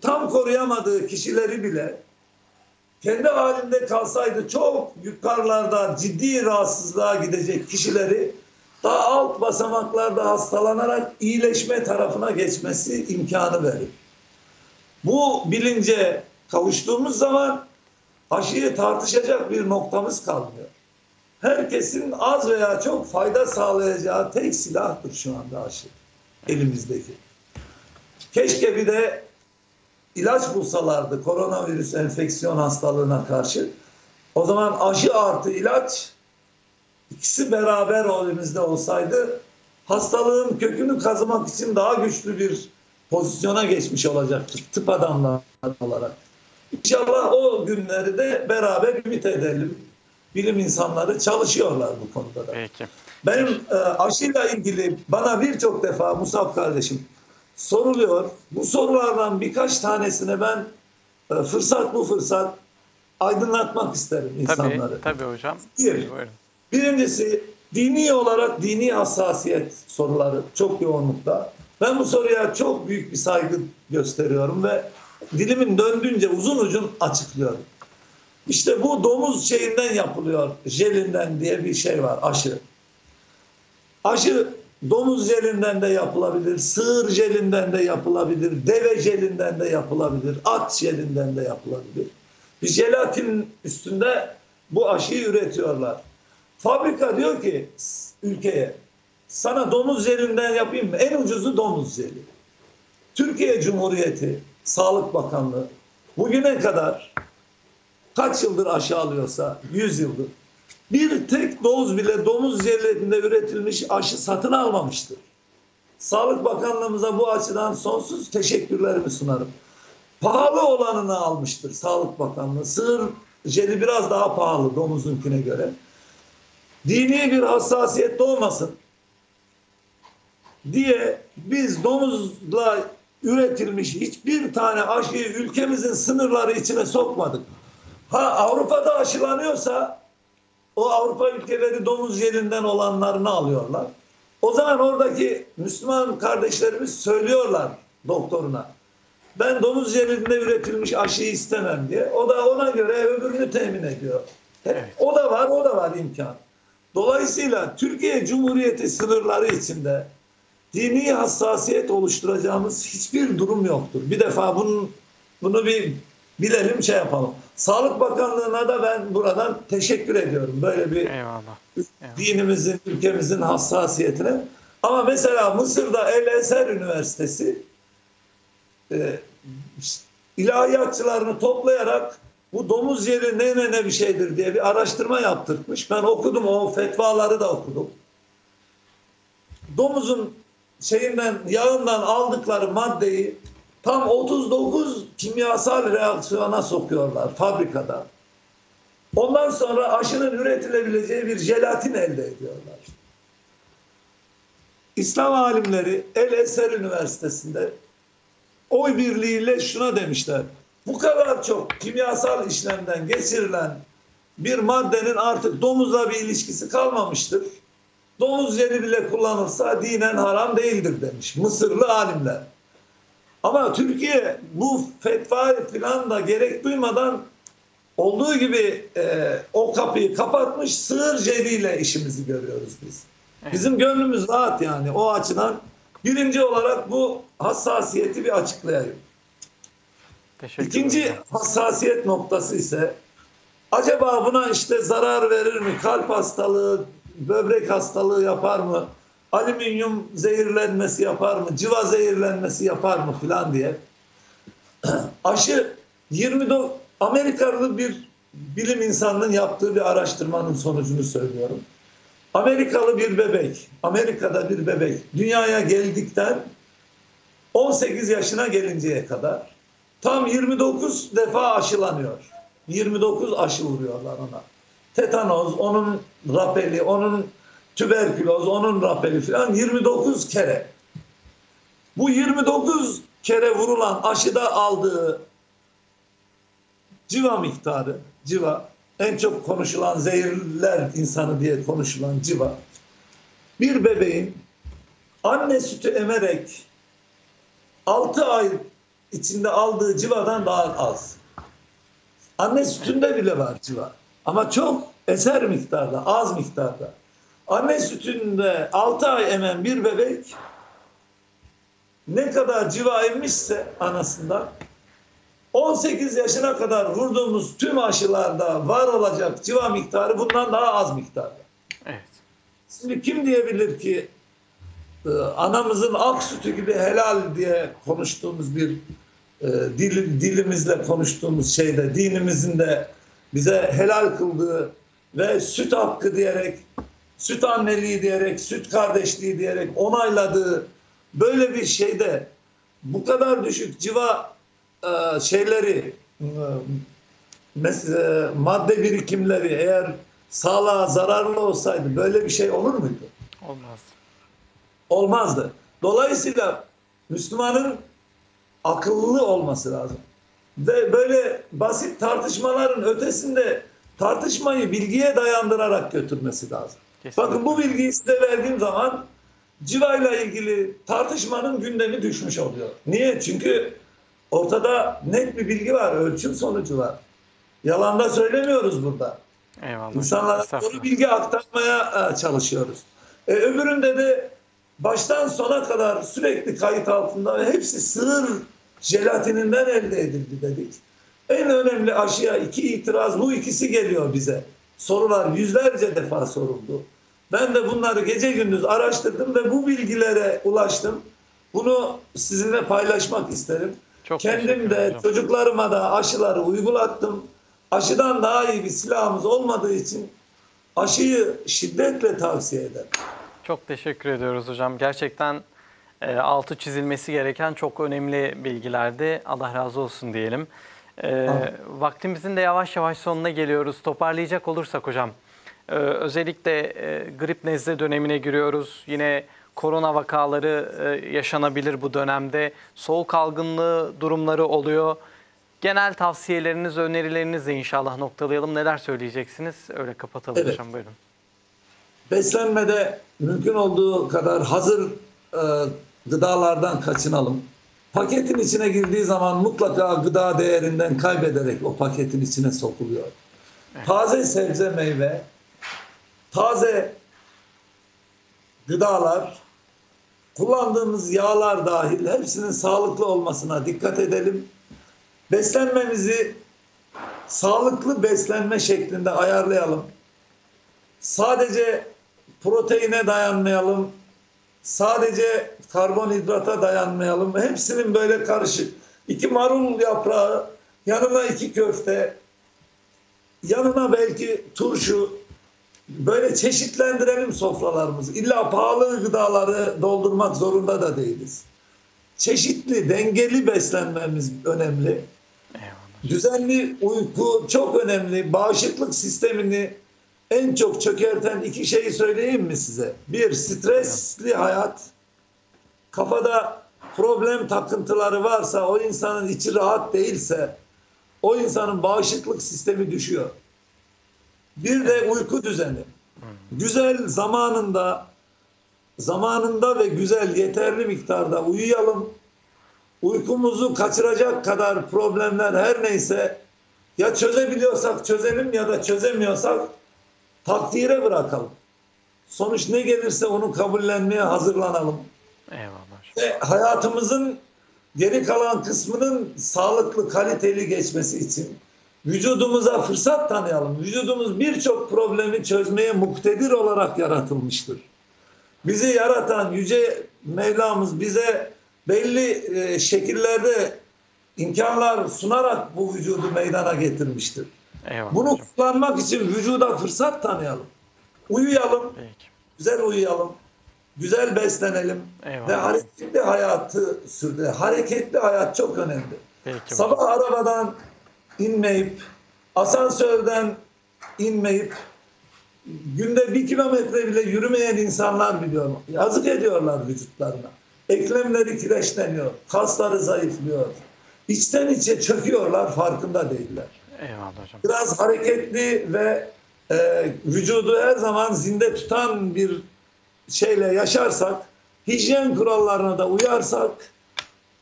tam koruyamadığı kişileri bile kendi halinde kalsaydı çok yukarılarda ciddi rahatsızlığa gidecek kişileri daha alt basamaklarda hastalanarak iyileşme tarafına geçmesi imkanı verir. Bu bilince kavuştuğumuz zaman aşıyı tartışacak bir noktamız kalmıyor. Herkesin az veya çok fayda sağlayacağı tek silahtır şu anda aşı elimizdeki. Keşke bir de ilaç bulsalardı koronavirüs enfeksiyon hastalığına karşı. O zaman aşı artı ilaç ikisi beraber elimizde olsaydı hastalığın kökünü kazımak için daha güçlü bir pozisyona geçmiş olacaktık tıp adamları olarak. İnşallah o günleri de beraber ümit edelim. Bilim insanları çalışıyorlar bu konuda da. Peki. Benim aşıyla ilgili bana birçok defa Musab kardeşim soruluyor. Bu sorulardan birkaç tanesine ben fırsat aydınlatmak isterim insanları. Tabii hocam. Birincisi dini olarak dini hassasiyet soruları çok yoğunlukta. Ben bu soruya çok büyük bir saygı gösteriyorum ve dilimin döndüğünce uzun açıklıyorum. İşte bu domuz şeyinden yapılıyor, jelinden diye bir şey var, aşı. Aşı domuz jelinden de yapılabilir, sığır jelinden de yapılabilir, deve jelinden de yapılabilir, at jelinden de yapılabilir. Bir jelatin üstünde bu aşıyı üretiyorlar. Fabrika diyor ki ülkeye, sana domuz jelinden yapayım mı? En ucuzu domuz jeli. Türkiye Cumhuriyeti Sağlık Bakanlığı bugüne kadar kaç yıldır aşı alıyorsa, 100 yıldır, bir tek doz bile domuz jelinden üretilmiş aşı satın almamıştır. Sağlık Bakanlığımıza bu açıdan sonsuz teşekkürlerimi sunarım. Pahalı olanını almıştır Sağlık Bakanlığı. Sığır jeli biraz daha pahalı domuzunkine göre. Dini bir hassasiyet olmasın diye biz domuzla üretilmiş hiçbir tane aşıyı ülkemizin sınırları içine sokmadık. Avrupa'da aşılanıyorsa o Avrupa ülkeleri domuz jelinden olanlarını alıyorlar. O zaman oradaki Müslüman kardeşlerimiz söylüyorlar doktoruna. Ben domuz jelinde üretilmiş aşıyı istemem diye. O da ona göre öbürünü temin ediyor. Evet. O da var imkan. Dolayısıyla Türkiye Cumhuriyeti sınırları içinde dini hassasiyet oluşturacağımız hiçbir durum yoktur. Bir defa bunu bir bilelim, şey yapalım. Sağlık Bakanlığı'na da ben buradan teşekkür ediyorum. Böyle bir Eyvallah. Eyvallah. dinimizin, ülkemizin hassasiyetine. Ama mesela Mısır'da El Eser Üniversitesi ilahiyatçılarını toplayarak bu domuz yeri ne bir şeydir diye bir araştırma yaptırmış. Ben okudum, o fetvaları da okudum. Domuzun yağından aldıkları maddeyi tam 39 kimyasal reaksiyona sokuyorlar fabrikada. Ondan sonra aşının üretilebileceği bir jelatin elde ediyorlar. İslam alimleri El Eser Üniversitesi'nde oy birliğiyle şuna demişler: bu kadar çok kimyasal işlemden geçirilen bir maddenin artık domuzla bir ilişkisi kalmamıştır. Domuz yeri bile kullanılsa dinen haram değildir demiş Mısırlı alimler. Ama Türkiye bu fetva falan da gerek duymadan olduğu gibi o kapıyı kapatmış, sığır jeliyle işimizi görüyoruz biz. Bizim gönlümüz rahat yani o açıdan. Birinci olarak bu hassasiyeti bir açıklayayım. İkinci hassasiyet noktası ise acaba buna işte zarar verir mi? Kalp hastalığı, böbrek hastalığı yapar mı? Alüminyum zehirlenmesi yapar mı? Civa zehirlenmesi yapar mı filan diye. Aşı 29 Amerikalı bir bilim insanının yaptığı bir araştırmanın sonucunu söylüyorum. Amerika'da bir bebek dünyaya geldikten 18 yaşına gelinceye kadar tam 29 defa aşılanıyor. 29 aşı vuruyorlar ona. Tetanoz, onun rapeli, onun tüberküloz, onun rapeli falan 29 kere. Bu 29 kere vurulan aşıda aldığı civa miktarı, en çok konuşulan zehirler insanı diye konuşulan civa, bir bebeğin anne sütü emerek 6 ay içinde aldığı civadan daha az. Anne sütünde bile var civa. Ama çok eser miktarda, az miktarda. Anne sütünde 6 ay emen bir bebek ne kadar civa emmişse anasından 18 yaşına kadar vurduğumuz tüm aşılarda var olacak civa miktarı bundan daha az miktarda. Evet. Şimdi kim diyebilir ki anamızın ak sütü gibi helal diye konuştuğumuz bir dilimizle konuştuğumuz şeyde, dinimizin de bize helal kıldığı ve süt hakkı diyerek, süt anneliği diyerek, süt kardeşliği diyerek onayladığı böyle bir şeyde bu kadar düşük civa madde birikimleri eğer sağlığa zararlı olsaydı böyle bir şey olur muydu? Olmaz. Olmazdı. Dolayısıyla Müslümanın akıllı olması lazım. Ve böyle basit tartışmaların ötesinde tartışmayı bilgiye dayandırarak götürmesi lazım. Kesinlikle. Bakın bu bilgiyi size verdiğim zaman civayla ilgili tartışmanın gündemi düşmüş oluyor. Niye? Çünkü ortada net bir bilgi var, ölçüm sonucu var. Yalan da söylemiyoruz burada. Eyvallah. İnsanlara doğru bilgi aktarmaya çalışıyoruz. Öbüründe de baştan sona kadar sürekli kayıt altında ve hepsi sığır jelatininden elde edildi dedik. En önemli aşıya 2 itiraz, bu ikisi geliyor bize. Sorular yüzlerce defa soruldu. Ben de bunları gece gündüz araştırdım ve bu bilgilere ulaştım. Bunu sizinle paylaşmak isterim. Kendim de çocuklarıma da aşıları uygulattım. Aşıdan daha iyi bir silahımız olmadığı için aşıyı şiddetle tavsiye ederim. Çok teşekkür ediyoruz hocam. Gerçekten altı çizilmesi gereken çok önemli bilgilerdi. Allah razı olsun diyelim. Vaktimizin de yavaş yavaş sonuna geliyoruz. Toparlayacak olursak hocam, özellikle grip nezle dönemine giriyoruz. Yine korona vakaları yaşanabilir bu dönemde. Soğuk algınlığı durumları oluyor. Genel tavsiyeleriniz, önerilerinizle inşallah noktalayalım. Neler söyleyeceksiniz? Öyle kapatalım hocam, buyurun. Beslenmede mümkün olduğu kadar hazır gıdalardan kaçınalım. Paketin içine girdiği zaman mutlaka gıda değerinden kaybederek o paketin içine sokuluyor. Evet. Taze sebze meyve, taze gıdalar, kullandığımız yağlar dahil hepsinin sağlıklı olmasına dikkat edelim. Beslenmemizi sağlıklı beslenme şeklinde ayarlayalım. Sadece proteine dayanmayalım. Sadece karbonhidrata dayanmayalım. Hepsinin böyle karışık. 2 marul yaprağı, yanına 2 köfte, yanına belki turşu. Böyle çeşitlendirelim sofralarımızı. İlla pahalı gıdaları doldurmak zorunda da değiliz. Çeşitli, dengeli beslenmemiz önemli. Düzenli uyku çok önemli. Bağışıklık sistemini en çok çökerten 2 şeyi söyleyeyim mi size? 1, stresli hayat. Kafada problem takıntıları varsa, o insanın içi rahat değilse, o insanın bağışıklık sistemi düşüyor. Bir de uyku düzeni. Güzel zamanında ve güzel yeterli miktarda uyuyalım. Uykumuzu kaçıracak kadar problemler her neyse ya çözebiliyorsak çözelim ya da çözemiyorsak takdire bırakalım. Sonuç ne gelirse onu kabullenmeye hazırlanalım. Eyvallah. Ve hayatımızın geri kalan kısmının sağlıklı, kaliteli geçmesi için vücudumuza fırsat tanıyalım. Vücudumuz birçok problemi çözmeye muktedir olarak yaratılmıştır. Bizi yaratan Yüce Mevlamız bize belli şekillerde imkanlar sunarak bu vücudu meydana getirmiştir. Eyvallah Bunu hocam. kullanmak için vücuda fırsat tanıyalım. Uyuyalım, Peki. güzel uyuyalım, güzel beslenelim Eyvallah. ve hareketli hayatı sürdürelim. Hareketli hayat çok önemli. Peki. Sabah arabadan inmeyip, asansörden inmeyip, günde 1 kilometre bile yürümeyen insanlar biliyorum. Yazık ediyorlar vücutlarına. Eklemleri kireçleniyor, kasları zayıflıyor. İçten içe çöküyorlar, farkında değiller. Eyvallah hocam. Biraz hareketli ve vücudu her zaman zinde tutan bir şeyle yaşarsak, hijyen kurallarına da uyarsak,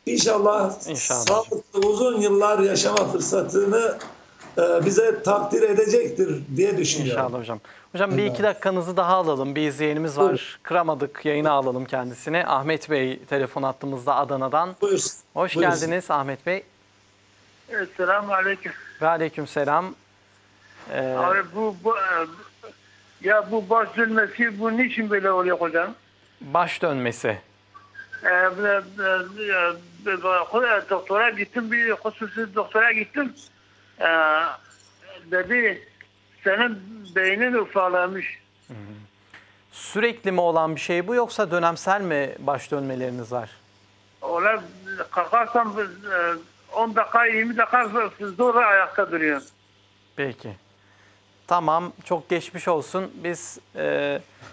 İnşallah sağlıklı uzun yıllar yaşama fırsatını bize takdir edecektir diye düşünüyorum. İnşallah hocam. Hocam bir 2 dakikanızı daha alalım. Bir izleyenimiz var. Buyur. Kıramadık. Yayına alalım kendisini. Ahmet Bey telefon attığımızda Adana'dan. Buyursun. Hoş Buyursun. geldiniz Ahmet Bey. Selamun aleyküm. Ve aleykümselam. Abi bu baş dönmesi bu niçin böyle oluyor hocam? Baş dönmesi. Doktora gittim, bir hususi doktora gittim. Dedi senin beynin ufalamış. Sürekli mi olan bir şey bu yoksa dönemsel mi baş dönmeleriniz var? Ola kalkarsam 10 dakika 20 dakika zor ayakta duruyor. Peki. Tamam. Çok geçmiş olsun. Biz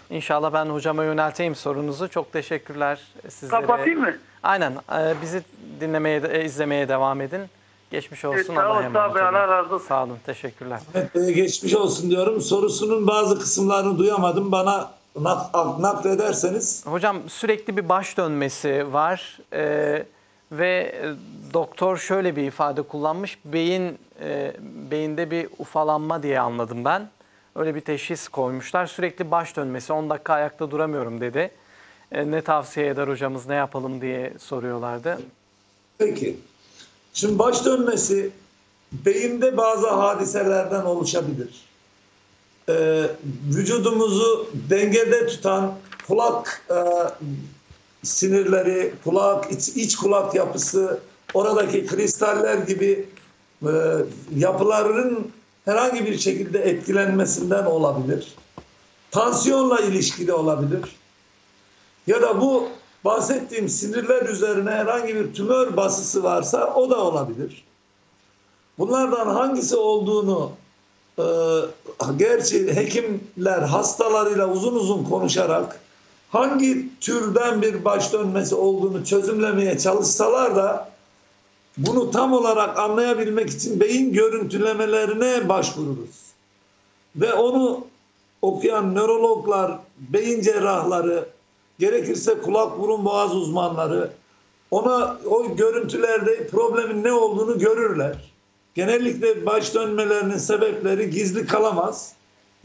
inşallah ben hocama yönelteyim sorunuzu. Çok teşekkürler sizlere. Kapatayım mı? Aynen. Bizi dinlemeye, izlemeye devam edin. Geçmiş olsun. Allah'a emanet olun. Allah razı olsun. Sağ olun. Teşekkürler. Ahmet Bey'e geçmiş olsun diyorum. Sorusunun bazı kısımlarını duyamadım. Bana naklederseniz. Hocam sürekli bir baş dönmesi var ve doktor şöyle bir ifade kullanmış. Beyinde bir ufalanma diye anladım ben. Öyle bir teşhis koymuşlar. Sürekli baş dönmesi. 10 dakika ayakta duramıyorum dedi. Ne tavsiye eder hocamız, ne yapalım diye soruyorlardı. Peki. Şimdi baş dönmesi beyinde bazı hadiselerden oluşabilir. Vücudumuzu dengede tutan kulak sinirleri, kulak, iç kulak yapısı, oradaki kristaller gibi yapıların herhangi bir şekilde etkilenmesinden olabilir. Tansiyonla ilişkili olabilir. Ya da bu bahsettiğim sinirler üzerine herhangi bir tümör basısı varsa o da olabilir. Bunlardan hangisi olduğunu gerçi hekimler hastalarıyla uzun uzun konuşarak hangi türden bir baş dönmesi olduğunu çözümlemeye çalışsalar da bunu tam olarak anlayabilmek için beyin görüntülemelerine başvururuz. Ve onu okuyan nörologlar, beyin cerrahları, gerekirse kulak burun boğaz uzmanları o görüntülerde problemin ne olduğunu görürler. Genellikle baş dönmelerinin sebepleri gizli kalamaz.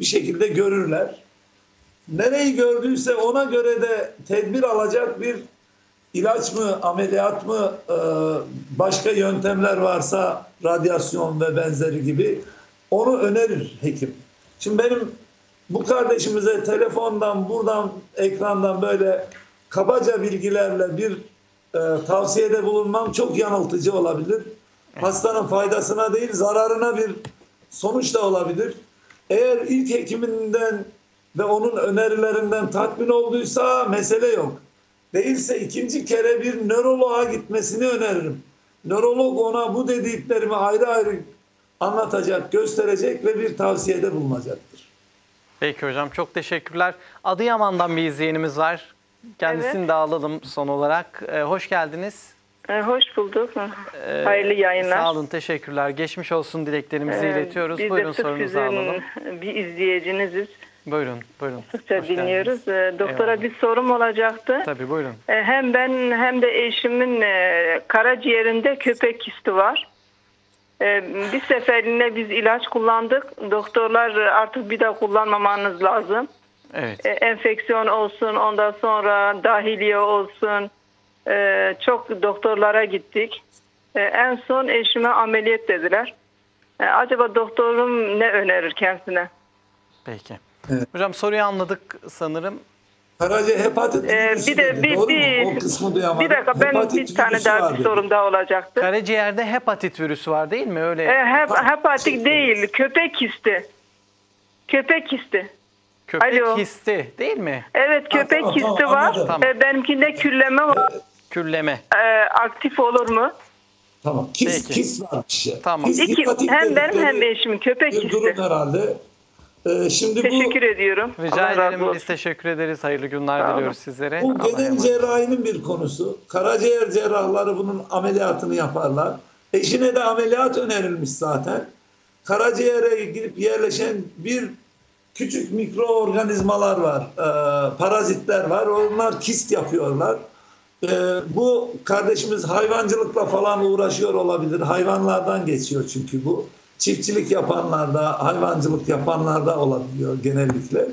Bir şekilde görürler. Nereyi gördüyse ona göre de tedbir alacak bir ilaç mı, ameliyat mı, başka yöntemler varsa radyasyon ve benzeri gibi onu önerir hekim. Şimdi benim bu kardeşimize telefondan, buradan, ekrandan böyle kabaca bilgilerle bir tavsiyede bulunmam çok yanıltıcı olabilir. Hastanın faydasına değil, zararına bir sonuç da olabilir. Eğer ilk hekiminden ve onun önerilerinden tatmin olduysa mesele yok. Değilse ikinci kere bir nöroloğa gitmesini öneririm. Nörolog ona bu dediklerimi ayrı ayrı anlatacak, gösterecek ve bir tavsiyede bulunacaktır. Peki hocam, çok teşekkürler. Adıyaman'dan bir izleyenimiz var. Kendisini de alalım son olarak. Hoş geldiniz. Hoş bulduk. Hayırlı yayınlar. Sağ olun, teşekkürler. Geçmiş olsun dileklerimizi iletiyoruz. Biz Buyurun, de sırf sorunuzu sizin alalım. bir izleyiciniziz. Buyurun, buyurun. Sıkça Hoş dinliyoruz. geldiniz. Doktora Eyvallah. bir sorum olacaktı. Tabii, buyurun. Hem ben hem de eşimin karaciğerinde köpek kisti var. Bir seferinde biz ilaç kullandık. Doktorlar artık bir daha kullanmamanız lazım. Evet. Enfeksiyon olsun, ondan sonra dahiliye olsun. Çok doktorlara gittik. En son eşime ameliyat dediler. Acaba doktorum ne önerir kendisine? Peki. Evet. Hocam, soruyu anladık sanırım. Karaciğer hepatit virüsü Bir de dedi, doğru mu? O kısmı duyamadım. bir dakika, ben Hepatit bir tane virüsü daha var bir dedi. sorum daha olacaktı. Karaciğerde hepatit virüsü var değil mi? Öyle. Hepatik değil, köpek kisti. Köpek kisti. Köpek Alo. kisti değil mi? Evet, köpek tamam, kisti tamam, var. anladım. Tamam. Benimkinde külleme var. Külleme. Aktif olur mu? Tamam. Peki. Kis varmış ya. Tamam. Kis, hepatit Hem benim dedikleri hem eşimin köpek bir durum kisti. herhalde. Şimdi Teşekkür ediyorum. Rica Allah razı ederim. olsun. Biz teşekkür ederiz. Hayırlı günler Sağ olun. diliyoruz sizlere. bu Allah'a genel emanet. cerrahinin bir konusu. Karaciğer cerrahları bunun ameliyatını yaparlar. Eşine de ameliyat önerilmiş zaten. Karaciğere girip yerleşen bir küçük mikroorganizmalar var. Parazitler var. Onlar kist yapıyorlar. Bu kardeşimiz hayvancılıkla falan uğraşıyor olabilir. Hayvanlardan geçiyor çünkü bu. Çiftçilik yapanlarda, hayvancılık yapanlarda olabiliyor genellikle.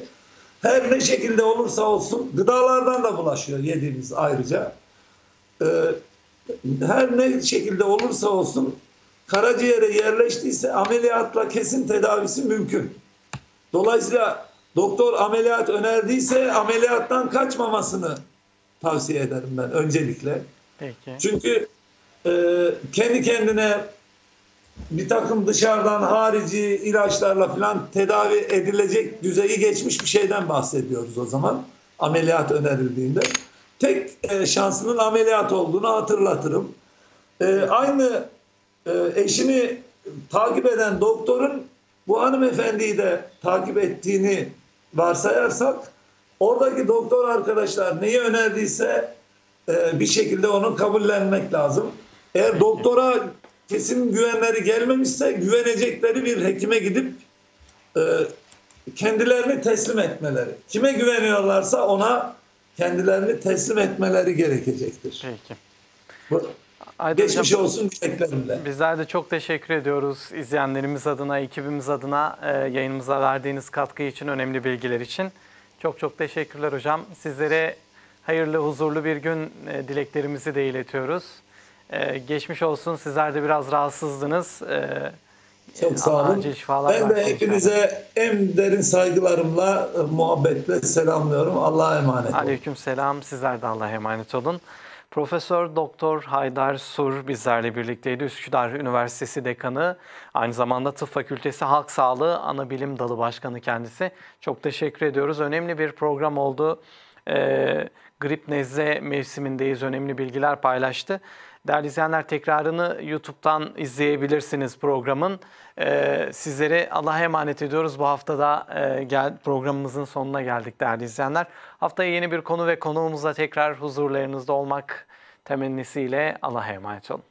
Her ne şekilde olursa olsun gıdalardan da bulaşıyor yediğimiz ayrıca. Her ne şekilde olursa olsun karaciğere yerleştiyse ameliyatla kesin tedavisi mümkün. Dolayısıyla doktor ameliyat önerdiyse ameliyattan kaçmamasını tavsiye ederim ben öncelikle. Peki. Çünkü kendi kendine bir takım dışarıdan harici ilaçlarla falan tedavi edilecek düzeyi geçmiş bir şeyden bahsediyoruz o zaman ameliyat önerildiğinde. Tek şansının ameliyat olduğunu hatırlatırım. Aynı eşini takip eden doktorun bu hanımefendiyi de takip ettiğini varsayarsak oradaki doktor arkadaşlar neyi önerdiyse bir şekilde onu kabullenmek lazım. Eğer doktora kesin güvenleri gelmemişse güvenecekleri bir hekime gidip kendilerini teslim etmeleri. Kime güveniyorlarsa ona kendilerini teslim etmeleri gerekecektir. Peki. Bu, Aydın geçmiş hocam, olsun dileklerimle. bizler de çok teşekkür ediyoruz izleyenlerimiz adına, ekibimiz adına yayınımıza verdiğiniz katkı için, önemli bilgiler için. Çok çok teşekkürler hocam. Sizlere hayırlı, huzurlu bir gün dileklerimizi de iletiyoruz. Geçmiş olsun. Sizler de biraz rahatsızdınız. Çok sağ Allah olun. acil şifalar Ben de versin hepinize en derin saygılarımla, muhabbetle selamlıyorum. Allah'a emanet olun. Aleykümselam. Sizler de Allah'a emanet olun. Profesör Doktor Haydar Sur bizlerle birlikteydi. Üsküdar Üniversitesi Dekanı, aynı zamanda Tıp Fakültesi Halk Sağlığı Anabilim Dalı Başkanı kendisi. Çok teşekkür ediyoruz. Önemli bir program oldu. Grip nezle mevsimindeyiz. Önemli bilgiler paylaştı. Değerli izleyenler, tekrarını YouTube'dan izleyebilirsiniz programın. Sizleri Allah'a emanet ediyoruz. Bu hafta da programımızın sonuna geldik değerli izleyenler. Haftaya yeni bir konu ve konuğumuzla tekrar huzurlarınızda olmak temennisiyle Allah'a emanet olun.